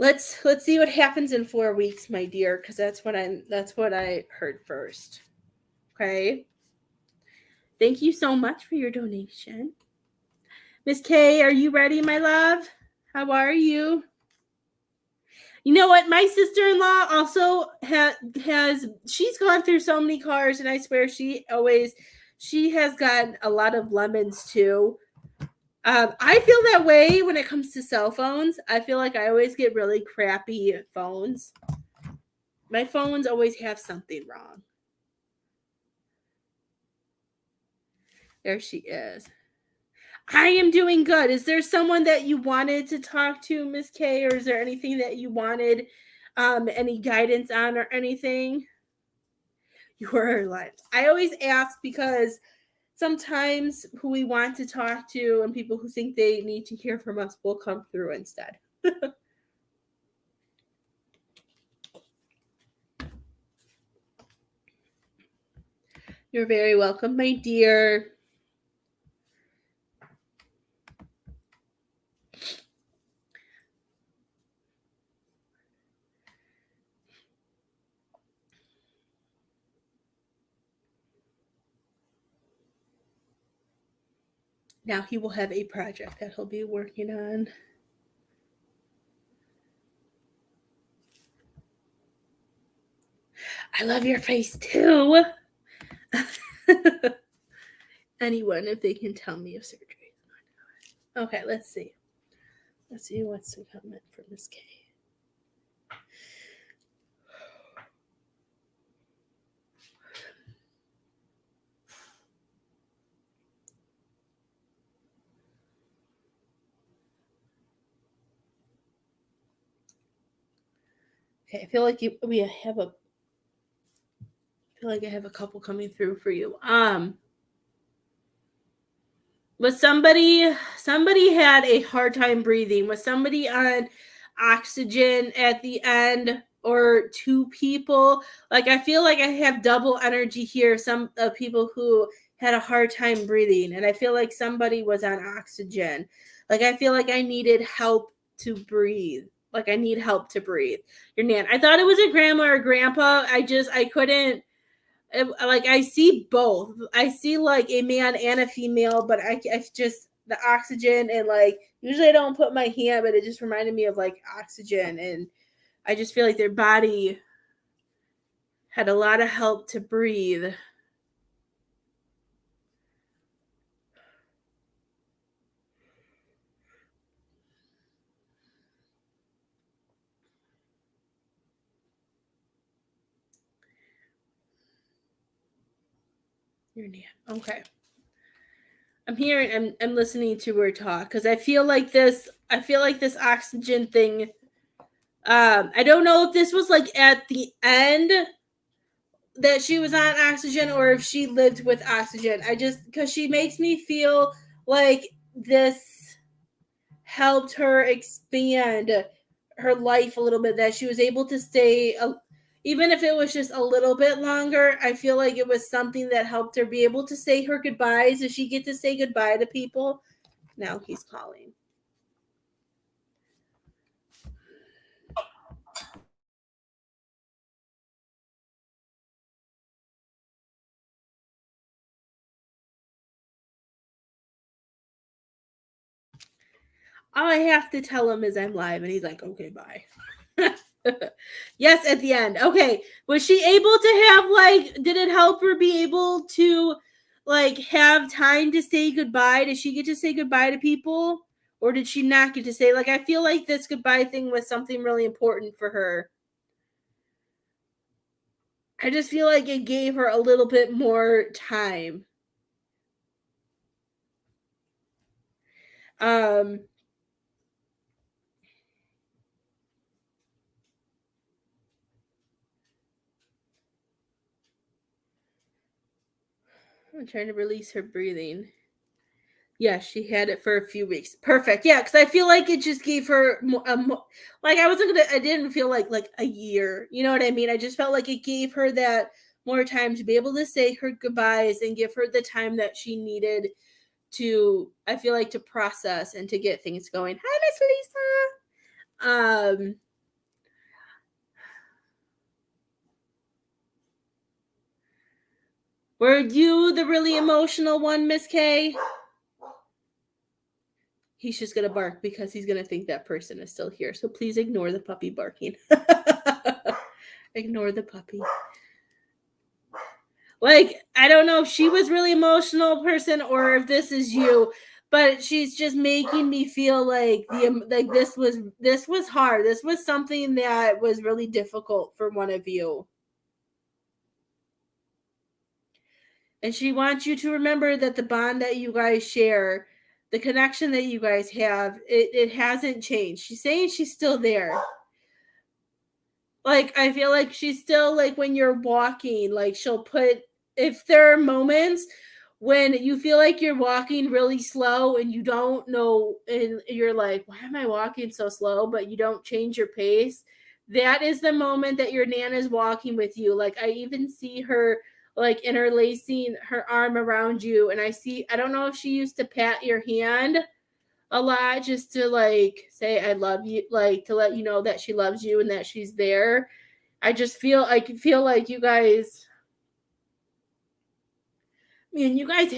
Let's see what happens in 4 weeks, my dear, because that's what I heard first. Okay. Thank you so much for your donation. Miss K, are you ready, my love? How are you? You know what? My sister-in-law also she's gone through so many cars, and I swear she has gotten a lot of lemons too. I feel that way when it comes to cell phones. I feel like I always get really crappy phones. My phones always have something wrong. There she is. I am doing good. Is there someone that you wanted to talk to, Miss K, or is there anything that you wanted any guidance on or anything? You are alive. I always ask because sometimes who we want to talk to and people who think they need to hear from us will come through instead. You're very welcome, my dear. Now he will have a project that he'll be working on. I love your face too. Anyone, if they can tell me of surgery. Okay, let's see. Let's see what's to come in for Miss K. Okay, I feel like we have a. I feel like I have a couple coming through for you. Was somebody had a hard time breathing? Was somebody on oxygen at the end, or two people? Like, I feel like I have double energy here. Some people who had a hard time breathing, and I feel like somebody was on oxygen. Like, I feel like I needed help to breathe. Like, I need help to breathe. Your nan. I thought it was a grandma or grandpa. I couldn't. Like, I see both. I see like a man and a female, but I just the oxygen, and like usually I don't put my hand, but it just reminded me of like oxygen, and I just feel like their body had a lot of help to breathe. Your nan. Okay. I'm hearing. I'm listening to her talk because I feel like this. I feel like this oxygen thing. I don't know if this was like at the end that she was on oxygen, or if she lived with oxygen. I just, because she makes me feel like this helped her expand her life a little bit, that she was able to stay even if it was just a little bit longer. I feel like it was something that helped her be able to say her goodbyes. Does she get to say goodbye to people? Now he's calling. All I have to tell him is I'm live, and he's like, okay, bye. Yes, at the end. Okay. Was she able to have, like, did it help her be able to, like, have time to say goodbye? Did she get to say goodbye to people? Or did she not get to say, like, I feel like this goodbye thing was something really important for her. I just feel like it gave her a little bit more time. Um, I'm trying to release her breathing. Yeah, she had it for a few weeks. Perfect. Yeah, because I feel like it just gave her like, I wasn't gonna. I didn't feel like a year. You know what I mean? I just felt like it gave her that more time to be able to say her goodbyes and give her the time that she needed to. I feel like to process and to get things going. Hi, Miss Lisa. Were you the really emotional one, Miss K? He's just gonna bark because he's gonna think that person is still here. So please ignore the puppy barking. Ignore the puppy. Like, I don't know if she was really emotional person or if this is you, but she's just making me feel like this was hard. This was something that was really difficult for one of you. And she wants you to remember that the bond that you guys share, the connection that you guys have, it hasn't changed. She's saying she's still there. Like, I feel like she's still, like, when you're walking, like, she'll put, if there are moments when you feel like you're walking really slow and you don't know, and you're like, why am I walking so slow? But you don't change your pace. That is the moment that your Nana's walking with you. Like, I even see her, like, interlacing her arm around you. And I don't know if she used to pat your hand a lot just to, like, say I love you, like, to let you know that she loves you and that she's there. I feel like you guys, I mean, you guys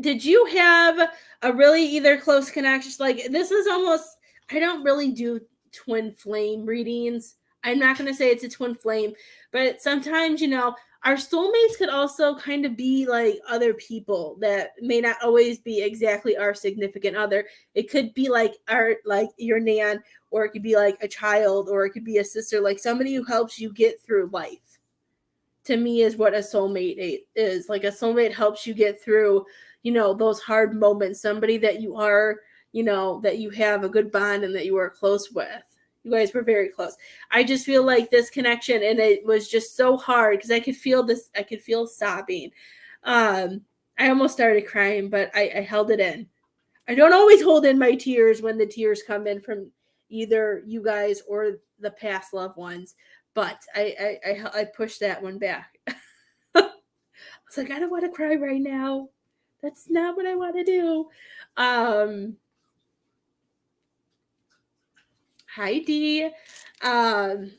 did you have a really either close connection? Like, this is almost, I don't really do twin flame readings. I'm not going to say it's a twin flame, but sometimes, our soulmates could also kind of be like other people that may not always be exactly our significant other. It could be like your nan, or it could be like a child, or it could be a sister, like somebody who helps you get through life. To me, is what a soulmate is. Like, a soulmate helps you get through, those hard moments. Somebody that you are, that you have a good bond and that you are close with. You guys were very close. I just feel like this connection, and it was just so hard because I could feel this. I could feel sobbing. I almost started crying, but I held it in. I don't always hold in my tears when the tears come in from either you guys or the past loved ones, but I pushed that one back. I was like, I don't want to cry right now. That's not what I want to do. Hi Dee. I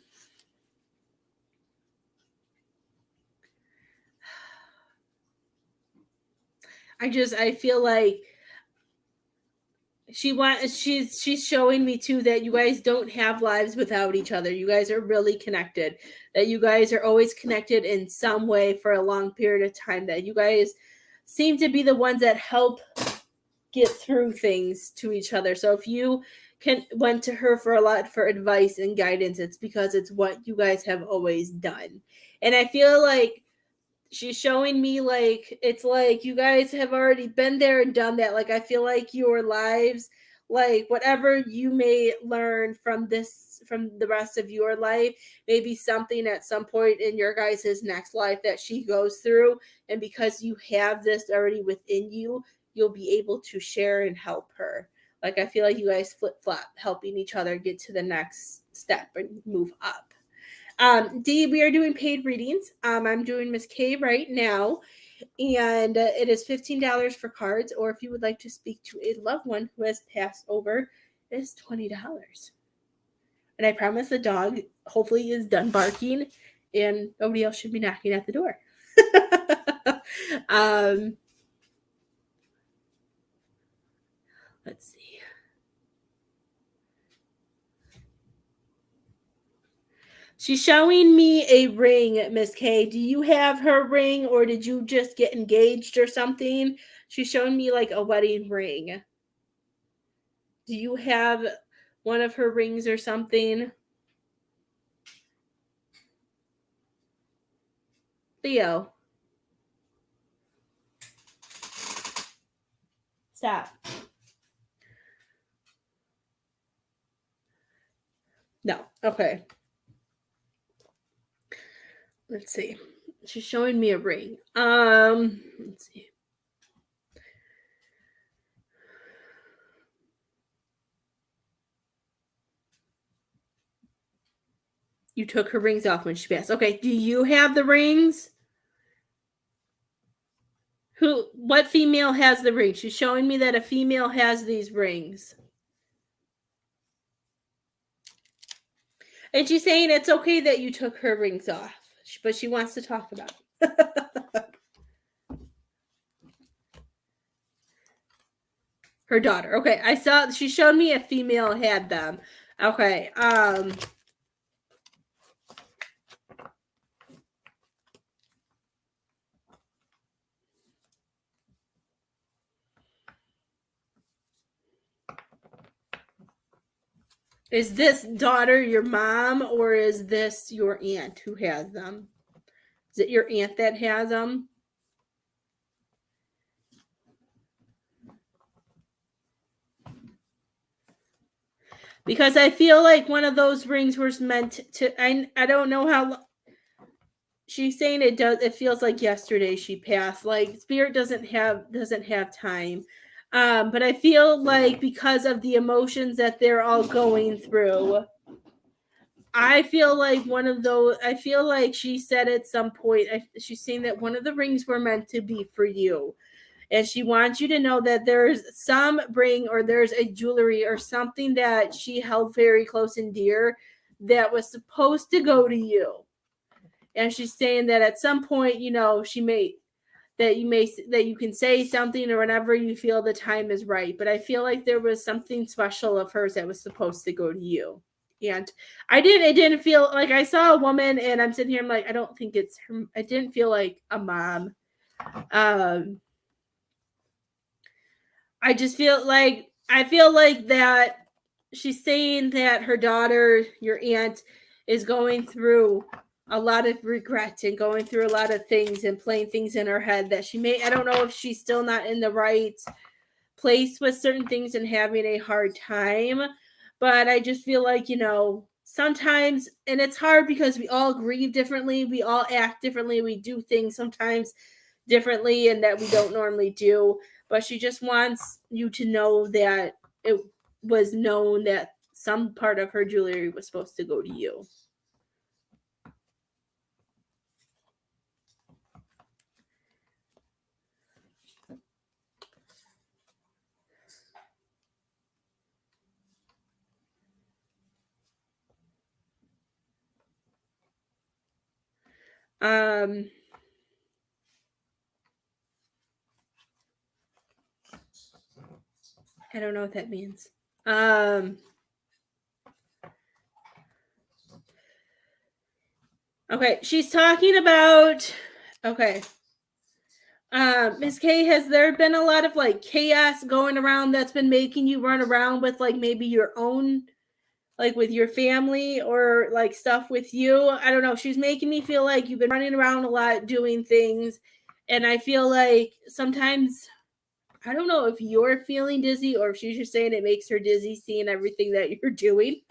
feel like she's showing me too that you guys don't have lives without each other. You guys are really connected. That you guys are always connected in some way for a long period of time. That you guys seem to be the ones that help get through things to each other. So if you went to her for a lot for advice and guidance, it's because it's what you guys have always done. And I feel like she's showing me like it's like you guys have already been there and done that. Like I feel like your lives, like whatever you may learn from the rest of your life, maybe something at some point in your guys' next life that she goes through, and because you have this already within you, you'll be able to share and help her. Like I feel like you guys flip-flop helping each other get to the next step and move up. D, we are doing paid readings. I'm doing Miss K right now, and it is $15 for cards, or if you would like to speak to a loved one who has passed over, it is $20. And I promise the dog hopefully is done barking, and nobody else should be knocking at the door. Let's see. She's showing me a ring, Miss K. Do you have her ring, or did you just get engaged or something? She's showing me like a wedding ring. Do you have one of her rings or something? Leo. Stop. No. Okay. Let's see. She's showing me a ring. Let's see. You took her rings off when she passed. Okay. Do you have the rings? What female has the ring? She's showing me that a female has these rings. And she's saying it's okay that you took her rings off, but she wants to talk about it. Her daughter. Okay, I saw she showed me a female had them. Okay. Is this daughter your mom, or is this your aunt who has them? Is it your aunt that has them? Because I feel like one of those rings was meant to. I don't know how. She's saying it does. It feels like yesterday she passed. Like spirit doesn't have time. But I feel like because of the emotions that they're all going through, I feel like one of those. I feel like she said at some point. She's saying that one of the rings were meant to be for you, and she wants you to know that there's some ring or there's a jewelry or something that she held very close and dear that was supposed to go to you. And she's saying that at some point, that you can say something or whenever you feel the time is right. But I feel like there was something special of hers that was supposed to go to you. And it didn't feel like I saw a woman and I'm sitting here, I'm like, I don't think it's her. I didn't feel like a mom. I just feel like that she's saying that her daughter, your aunt, is going through a lot of regret and going through a lot of things and playing things in her head that I don't know if she's still not in the right place with certain things and having a hard time. But I just feel like, sometimes, and it's hard because we all grieve differently, we all act differently, we do things sometimes differently and that we don't normally do. But she just wants you to know that it was known that some part of her jewelry was supposed to go to you. Um, I don't know what that means. Okay, she's talking about. Okay. Miss K, has there been a lot of like chaos going around that's been making you run around with like maybe your own, like with your family or like stuff with you? I don't know. She's making me feel like you've been running around a lot doing things. And I feel like sometimes, I don't know if you're feeling dizzy or if she's just saying it makes her dizzy seeing everything that you're doing.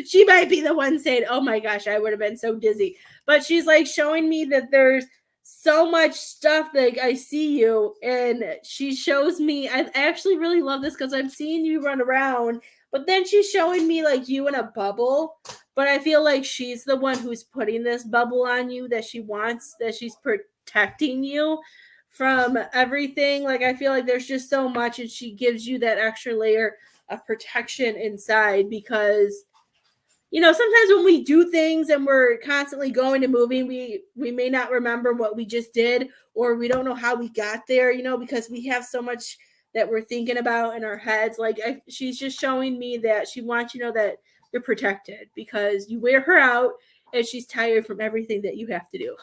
She might be the one saying, oh my gosh, I would have been so dizzy. But she's like showing me that there's so much stuff that I see you. And she shows me, I actually really love this because I'm seeing you run around. But then she's showing me like you in a bubble. But I feel like she's the one who's putting this bubble on you that she wants, that she's protecting you from everything. Like I feel like there's just so much, and she gives you that extra layer of protection inside because sometimes when we do things and we're constantly going and moving, we may not remember what we just did, or we don't know how we got there, because we have so much that we're thinking about in our heads. Like she's just showing me that she wants you to know that you're protected because you wear her out and she's tired from everything that you have to do.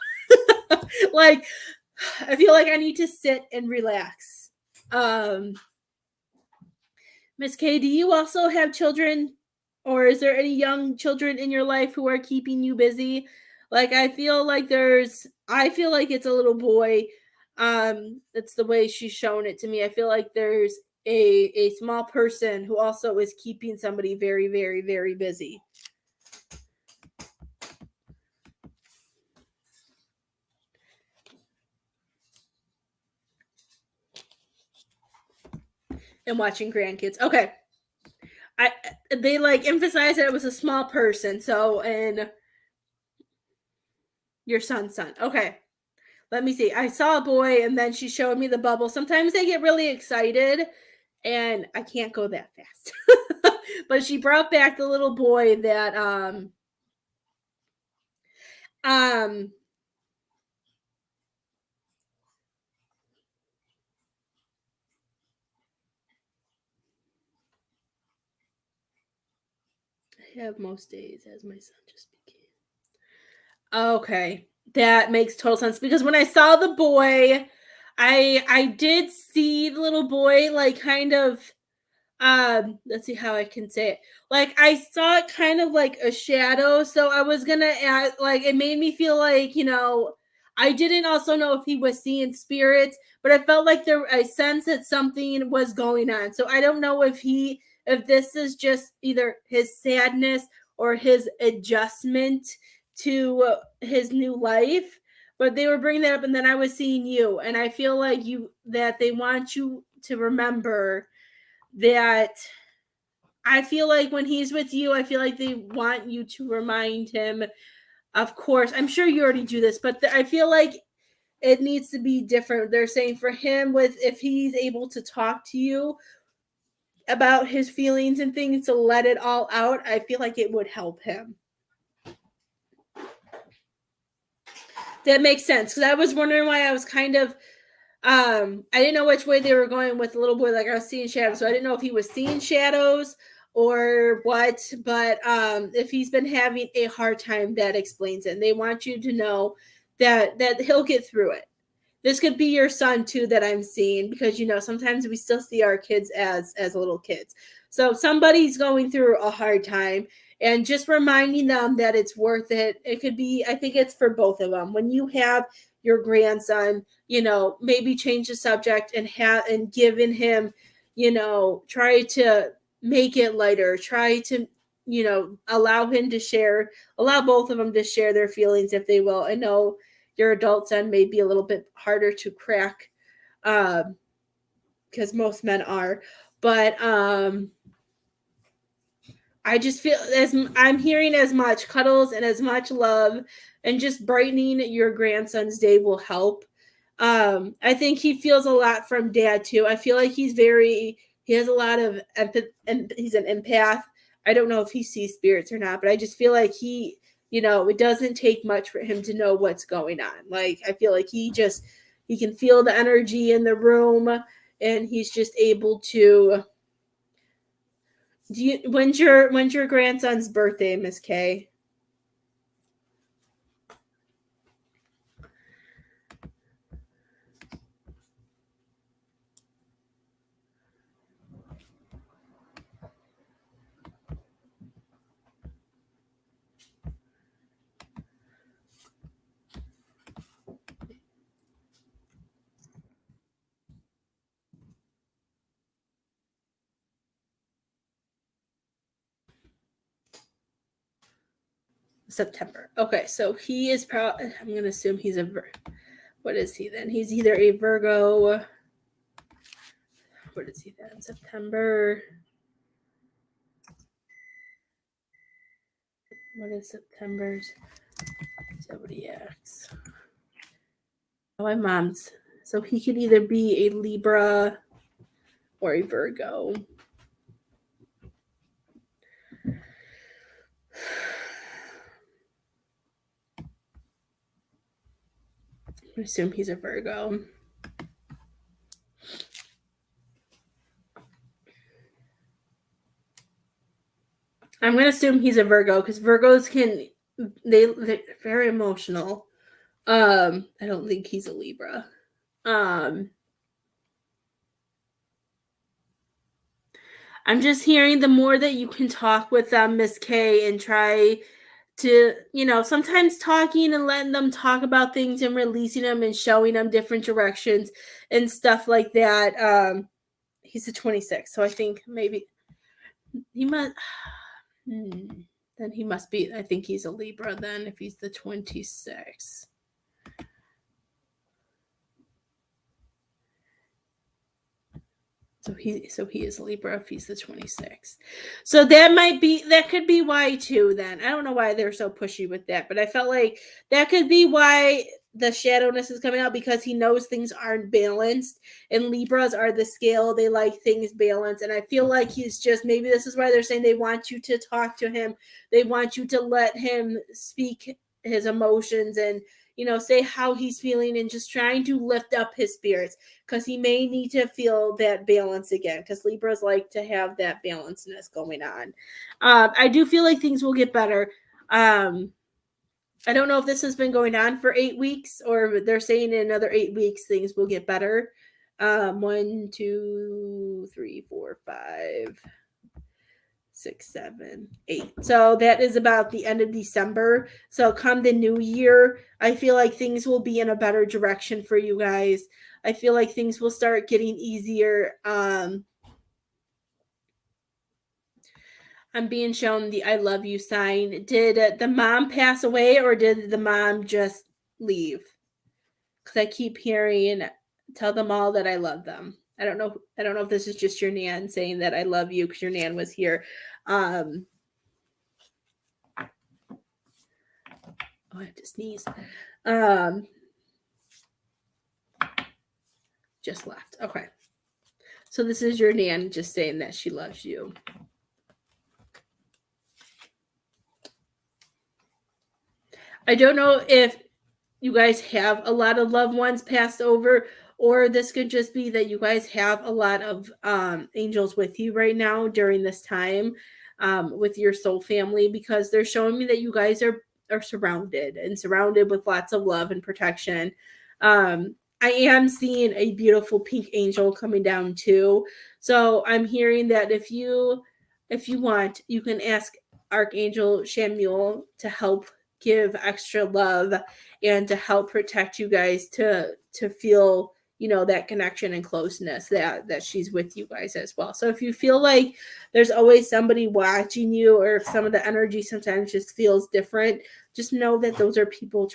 Like I feel like I need to sit and relax. Miss K, do you also have children, or is there any young children in your life who are keeping you busy? Like I feel like it's a little boy. That's the way she's shown it to me. I feel like there's a small person who also is keeping somebody very, very, very busy. And watching grandkids. Okay. They like emphasize that it was a small person. So, and your son's son. Okay. Let me see. I saw a boy and then she showed me the bubble. Sometimes they get really excited and I can't go that fast. But she brought back the little boy that I have most days as my son just became. Okay. That makes total sense because when I saw the boy, I did see the little boy like kind of let's see how I can say it. Like I saw it kind of like a shadow, so I was gonna add, like it made me feel like I didn't also know if he was seeing spirits, but I felt like I sensed that something was going on. So I don't know if this is just either his sadness or his adjustment to his new life. But they were bringing that up, and then I was seeing you, and I feel like that they want you to remember that. I feel like when he's with you, I feel like they want you to remind him. Of course, I'm sure you already do this, but I feel like it needs to be different. They're saying for him, if he's able to talk to you about his feelings and things, to let it all out, I feel like it would help him. That makes sense, because I was wondering why I was kind of I didn't know which way they were going with the little boy. Like I was seeing shadows, so I didn't know if he was seeing shadows or what. But if he's been having a hard time, that explains it. And they want you to know that he'll get through it. This could be your son too that I'm seeing, because sometimes we still see our kids as little kids. So somebody's going through a hard time, and just reminding them that it's worth it. It could be, I think it's for both of them. When you have your grandson, maybe change the subject and giving him, try to make it lighter. Try to, allow both of them to share their feelings if they will. I know your adult son may be a little bit harder to crack, because most men are, but I just feel, as I'm hearing, as much cuddles and as much love and just brightening your grandson's day will help. I think he feels a lot from dad too. I feel like he has a lot of empathy, and he's an empath. I don't know if he sees spirits or not, but I just feel like it doesn't take much for him to know what's going on. Like, I feel like he can feel the energy in the room, and he's just able to. When's your grandson's birthday, Miss Kay? September. Okay, so he is probably. I'm gonna assume he's a. What is he then? He's either a Virgo. What is he then? September. What is September's zodiacs? Oh, my mom's. So he could either be a Libra or a Virgo. I assume he's a Virgo. I'm gonna assume he's a Virgo because Virgos they're very emotional. I don't think he's a Libra. I'm just hearing the more that you can talk with them, Miss K, and try to, sometimes talking and letting them talk about things and releasing them and showing them different directions and stuff like that. He's a 26, so I think maybe he must. Then he must be. I think he's a Libra then if he's the 26. So he is Libra if he's the 26. So that could be why too then. I don't know why they're so pushy with that, but I felt like that could be why the shadowness is coming out, because he knows things aren't balanced, and Libras are the scale. They like things balanced, and I feel like he's just, maybe this is why they're saying they want you to talk to him. They want you to let him speak his emotions and say how he's feeling, and just trying to lift up his spirits, because he may need to feel that balance again, because Libras like to have that balancedness going on. I do feel like things will get better. I don't know if this has been going on for 8 weeks, or they're saying in another 8 weeks things will get better. 1, 2, 3, 4, 5, 6, 7, 8. So that is about the end of December. So come the new year, I feel like things will be in a better direction for you guys. I feel like things will start getting easier. I'm being shown the I love you sign. Did the mom pass away, or did the mom just leave? Because I keep hearing, tell them all that I love them. I don't know if this is just your nan saying that I love you because your nan was here. Oh, I have to sneeze. Just left. Okay. So this is your nan just saying that she loves you. I don't know if you guys have a lot of loved ones passed over, or this could just be that you guys have a lot of angels with you right now during this time, with your soul family, because they're showing me that you guys are surrounded with lots of love and protection. I am seeing a beautiful pink angel coming down too. So I'm hearing that if you want, you can ask Archangel Shamuel to help give extra love and to help protect you guys, to feel that connection and closeness that she's with you guys as well. So if you feel like there's always somebody watching you, or if some of the energy sometimes just feels different, just know that those are people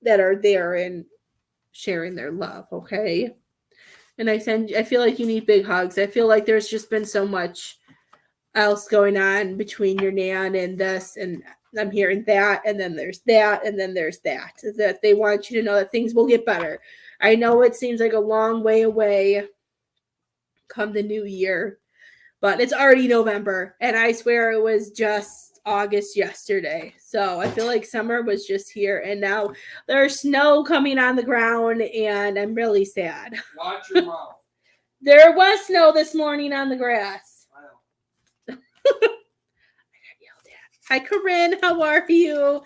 that are there and sharing their love, okay? And I feel like you need big hugs. I feel like there's just been so much else going on between your nan and this, and I'm hearing that, and then there's that, and then there's that they want you to know that things will get better. I know it seems like a long way away come the new year, but it's already November, and I swear it was just August yesterday. So I feel like summer was just here, and now there's snow coming on the ground, and I'm really sad.
Watch your mouth.
There was snow this morning on the grass. I got yelled at. Hi, Corinne. How are you?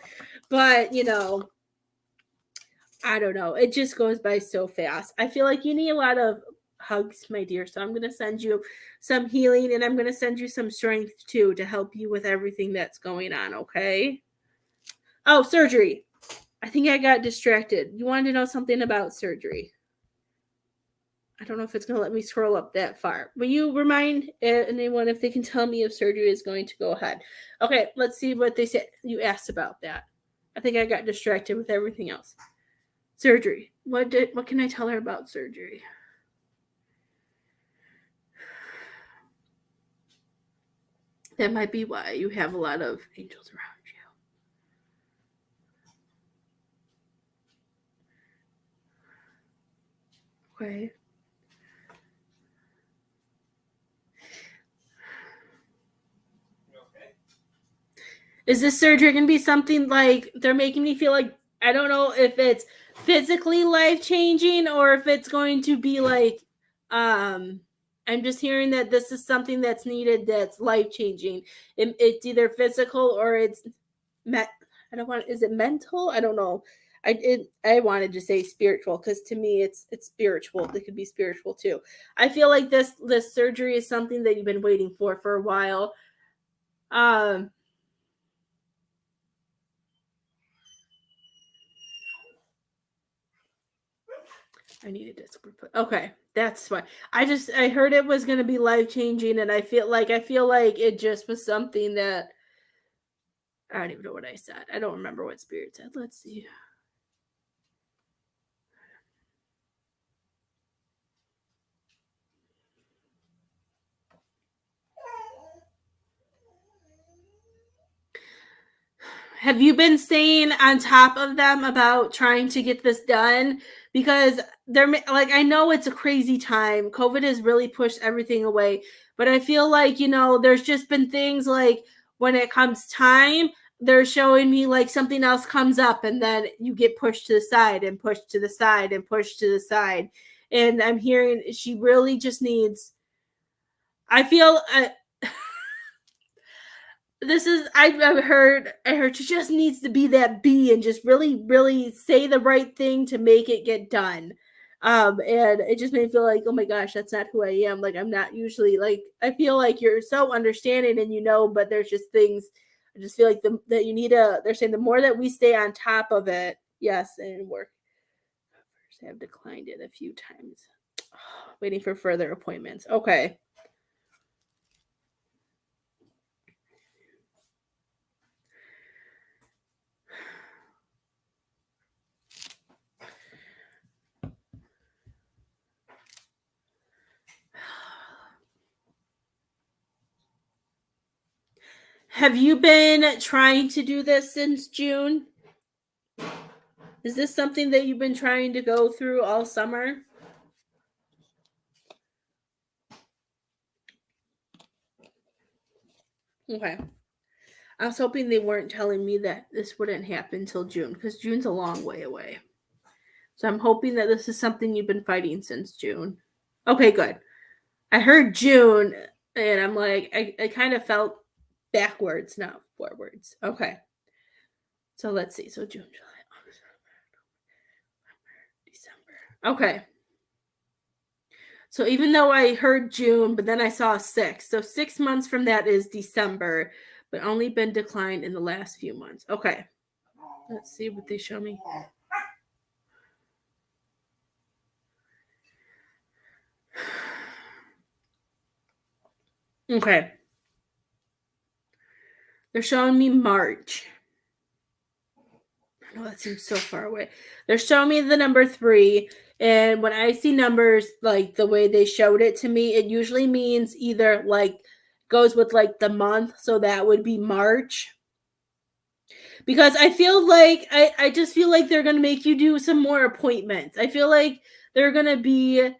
But, I don't know. It just goes by so fast. I feel like you need a lot of hugs, my dear. So I'm going to send you some healing, and I'm going to send you some strength too to help you with everything that's going on, okay? Oh, surgery. I think I got distracted. You wanted to know something about surgery. I don't know if it's going to let me scroll up that far. Will you remind anyone if they can tell me if surgery is going to go ahead? Okay, let's see what they said. You asked about that. I think I got distracted with everything else. Surgery. What can I tell her about surgery? That might be why you have a lot of angels around you. Okay. Is this surgery going to be something like they're making me feel like, I don't know if it's physically life-changing or if it's going to be like, I'm just hearing that this is something that's needed that's life-changing. It's either physical or it's, is it mental? I don't know. I wanted to say spiritual because to me it's spiritual. It could be spiritual too. I feel like this surgery is something that you've been waiting for a while. I needed this. Okay, that's why. I heard it was going to be life changing, and I feel like it just was something that I don't even know what I said. I don't remember what Spirit said. Let's see. Have you been staying on top of them about trying to get this done? Because they're like, I know it's a crazy time. COVID has really pushed everything away, but I feel like, there's just been things like when it comes time, they're showing me like something else comes up and then you get pushed to the side and pushed to the side and pushed to the side. And I'm hearing she really just needs, I feel, this is I heard she just needs to be that bee and just really really say the right thing to make it get done. And it just made me feel like, oh my gosh, that's not who I am. Like, I'm not usually like, I feel like you're so understanding and but there's just things I just feel like that you need they're saying the more that we stay on top of it. Yes, and work have declined it a few times. Waiting for further appointments. Okay. Have you been trying to do this since June? Is this something that you've been trying to go through all summer? Okay. I was hoping they weren't telling me that this wouldn't happen till June, because June's a long way away. So I'm hoping that this is something you've been fighting since June. Okay, good. I heard June, and I'm like, I kind of felt backwards, not forwards. Okay. So let's see. So June, July, August, December. Okay. So even though I heard June, but then I saw 6. So 6 months from that is December, but only been declined in the last few months. Okay. Let's see what they show me. Okay. They're showing me March. I know that seems so far away. They're showing me the number 3. And when I see numbers like the way they showed it to me, it usually means either like goes with like the month. So that would be March. Because I feel like I just feel like they're gonna make you do some more appointments. I feel like they're gonna be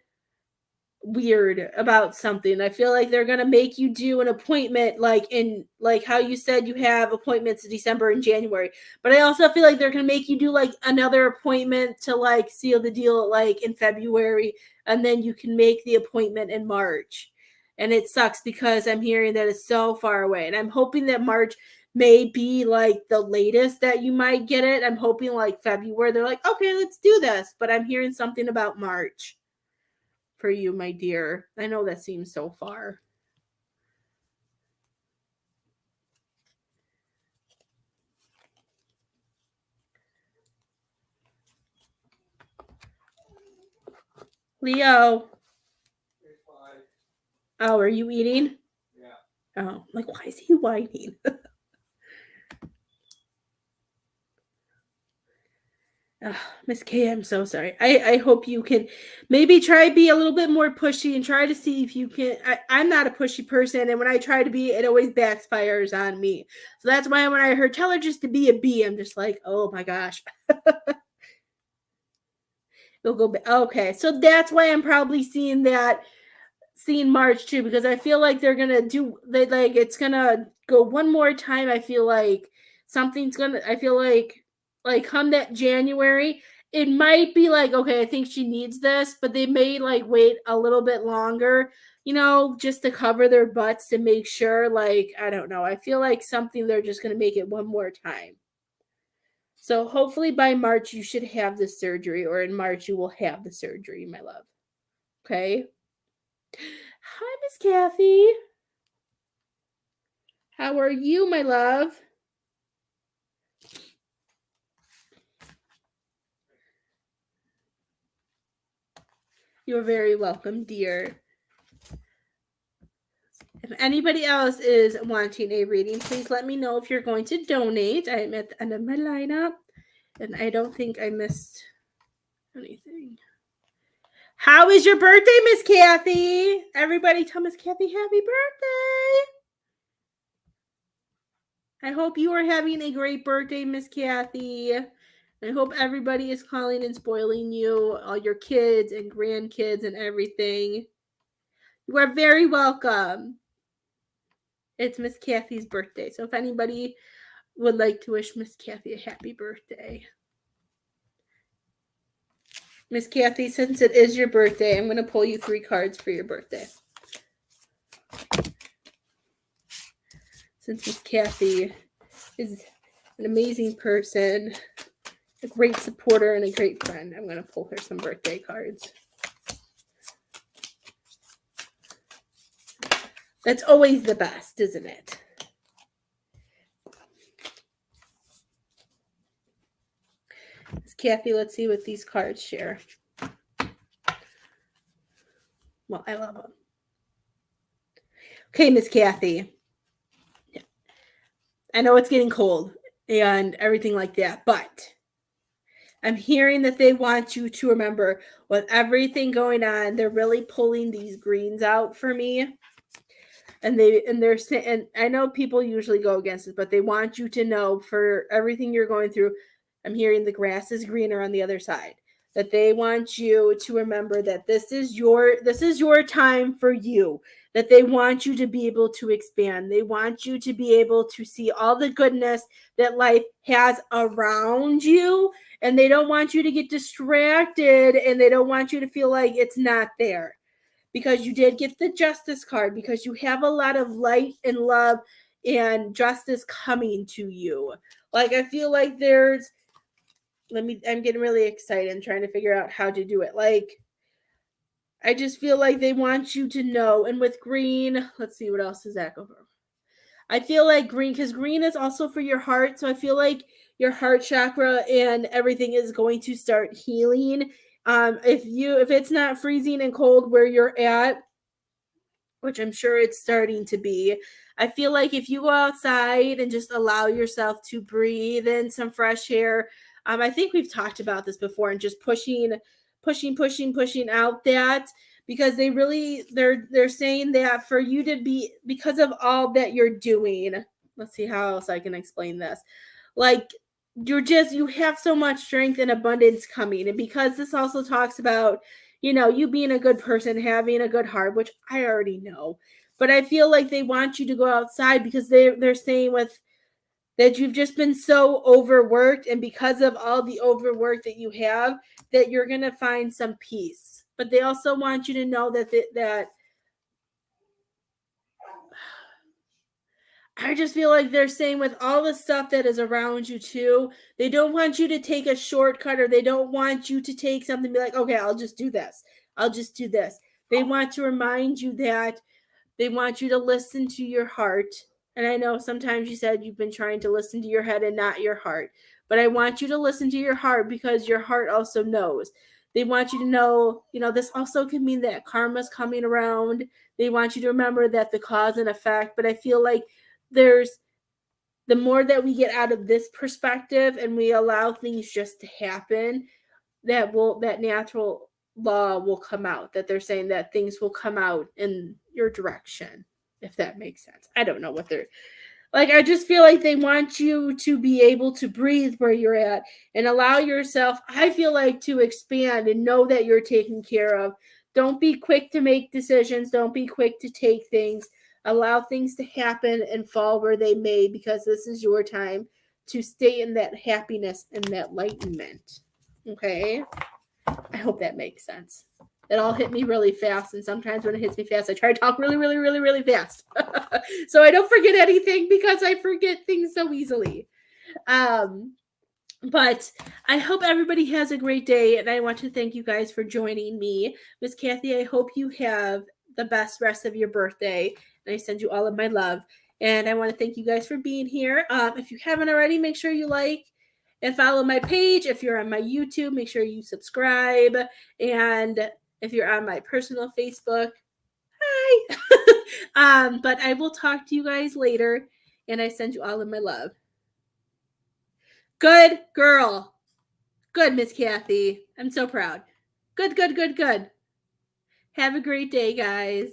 weird about something. I feel like they're going to make you do an appointment like in like how you said you have appointments in December and January. But I also feel like they're going to make you do like another appointment to like seal the deal like in February, and then you can make the appointment in March. And it sucks because I'm hearing that it's so far away. And I'm hoping that March may be like the latest that you might get it. I'm hoping like February they're like, "Okay, let's do this." But I'm hearing something about March for you, my dear. I know that seems so far. Leo. Oh, are you eating? Yeah. Oh, like why is he whining? Oh, Miss K, I'm so sorry. I hope you can maybe try be a little bit more pushy and try to see if you can. I'm not a pushy person, and when I try to be, it always backfires on me. So that's why when I heard tell her just to be a bee, I'm just like, oh my gosh. It'll go back. Okay, so that's why I'm probably seeing March too, because I feel like they're gonna do they like it's gonna go one more time. I feel like something's gonna I feel like come that January, it might be like, okay, I think she needs this, but they may like wait a little bit longer, just to cover their butts to make sure, like, I don't know. I feel like something they're just gonna make it one more time. So hopefully by March you should have the surgery, or in March you will have the surgery, my love. Okay. Hi, Miss Kathy. How are you, my love? You're very welcome, dear. If anybody else is wanting a reading, please let me know if you're going to donate. I am at the end of my lineup, and I don't think I missed anything. How is your birthday, Miss Kathy? Everybody tell Miss Kathy happy birthday. I hope you are having a great birthday, Miss Kathy. I hope everybody is calling and spoiling you, all your kids and grandkids and everything. You are very welcome. It's Miss Kathy's birthday. So if anybody would like to wish Miss Kathy a happy birthday. Miss Kathy, since it is your birthday, I'm going to pull you 3 cards for your birthday. Since Miss Kathy is an amazing person, a great supporter, and a great friend, I'm going to pull her some birthday cards. That's always the best, isn't it? Miss Kathy, let's see what these cards share. Well, I love them. Okay, Miss Kathy. I know it's getting cold and everything like that, but I'm hearing that they want you to remember, with everything going on, they're really pulling these greens out for me. And they're saying, and I know people usually go against it, but they want you to know, for everything you're going through, I'm hearing the grass is greener on the other side. That they want you to remember that this is your time for you. That they want you to be able to expand. They want you to be able to see all the goodness that life has around you, and they don't want you to get distracted, and they don't want you to feel like it's not there. Because you did get the justice card, because you have a lot of light and love and justice coming to you. Like, I feel like I'm getting really excited and trying to figure out how to do it. Like, I just feel like they want you to know. And with green, let's see, what else does that go for? I feel like green, because green is also for your heart. So I feel like your heart chakra and everything is going to start healing. If it's not freezing and cold where you're at, which I'm sure it's starting to be. I feel like if you go outside and just allow yourself to breathe in some fresh air, I think we've talked about this before, and just pushing out that, because they're saying that for you to be, because of all that you're doing. Let's see how else I can explain this. Like, you have so much strength and abundance coming, and because this also talks about, you being a good person, having a good heart, which I already know. But I feel like they want you to go outside because they're saying with that you've just been so overworked, and because of all the overwork that you have, that you're going to find some peace. But they also want you to know that I just feel like they're saying with all the stuff that is around you too, they don't want you to take a shortcut, or they don't want you to take something and be like, okay, I'll just do this. I'll just do this. They want to remind you that they want you to listen to your heart. And I know sometimes you said you've been trying to listen to your head and not your heart, but I want you to listen to your heart because your heart also knows. They want you to know, this also can mean that karma's coming around. They want you to remember that the cause and effect, but I feel like there's the more that we get out of this perspective and we allow things just to happen, that natural law will come out, that they're saying that things will come out in your direction, if that makes sense. I don't know what they're like. I just feel like they want you to be able to breathe where you're at and allow yourself, I feel like, to expand and know that you're taken care of. Don't be quick to make decisions. Don't be quick to take things. Allow things to happen and fall where they may, because this is your time to stay in that happiness and that enlightenment. Okay? I hope that makes sense. It all hit me really fast, and sometimes when it hits me fast, I try to talk really, really, really, really fast. So I don't forget anything, because I forget things so easily. But I hope everybody has a great day, and I want to thank you guys for joining me. Miss Kathy, I hope you have the best rest of your birthday, and I send you all of my love. And I want to thank you guys for being here. If you haven't already, make sure you like and follow my page. If you're on my YouTube, make sure you subscribe. And if you're on my personal Facebook, hi. But I will talk to you guys later, and I send you all of my love. Good girl. Good, Miss Kathy. I'm so proud. Good. Have a great day, guys.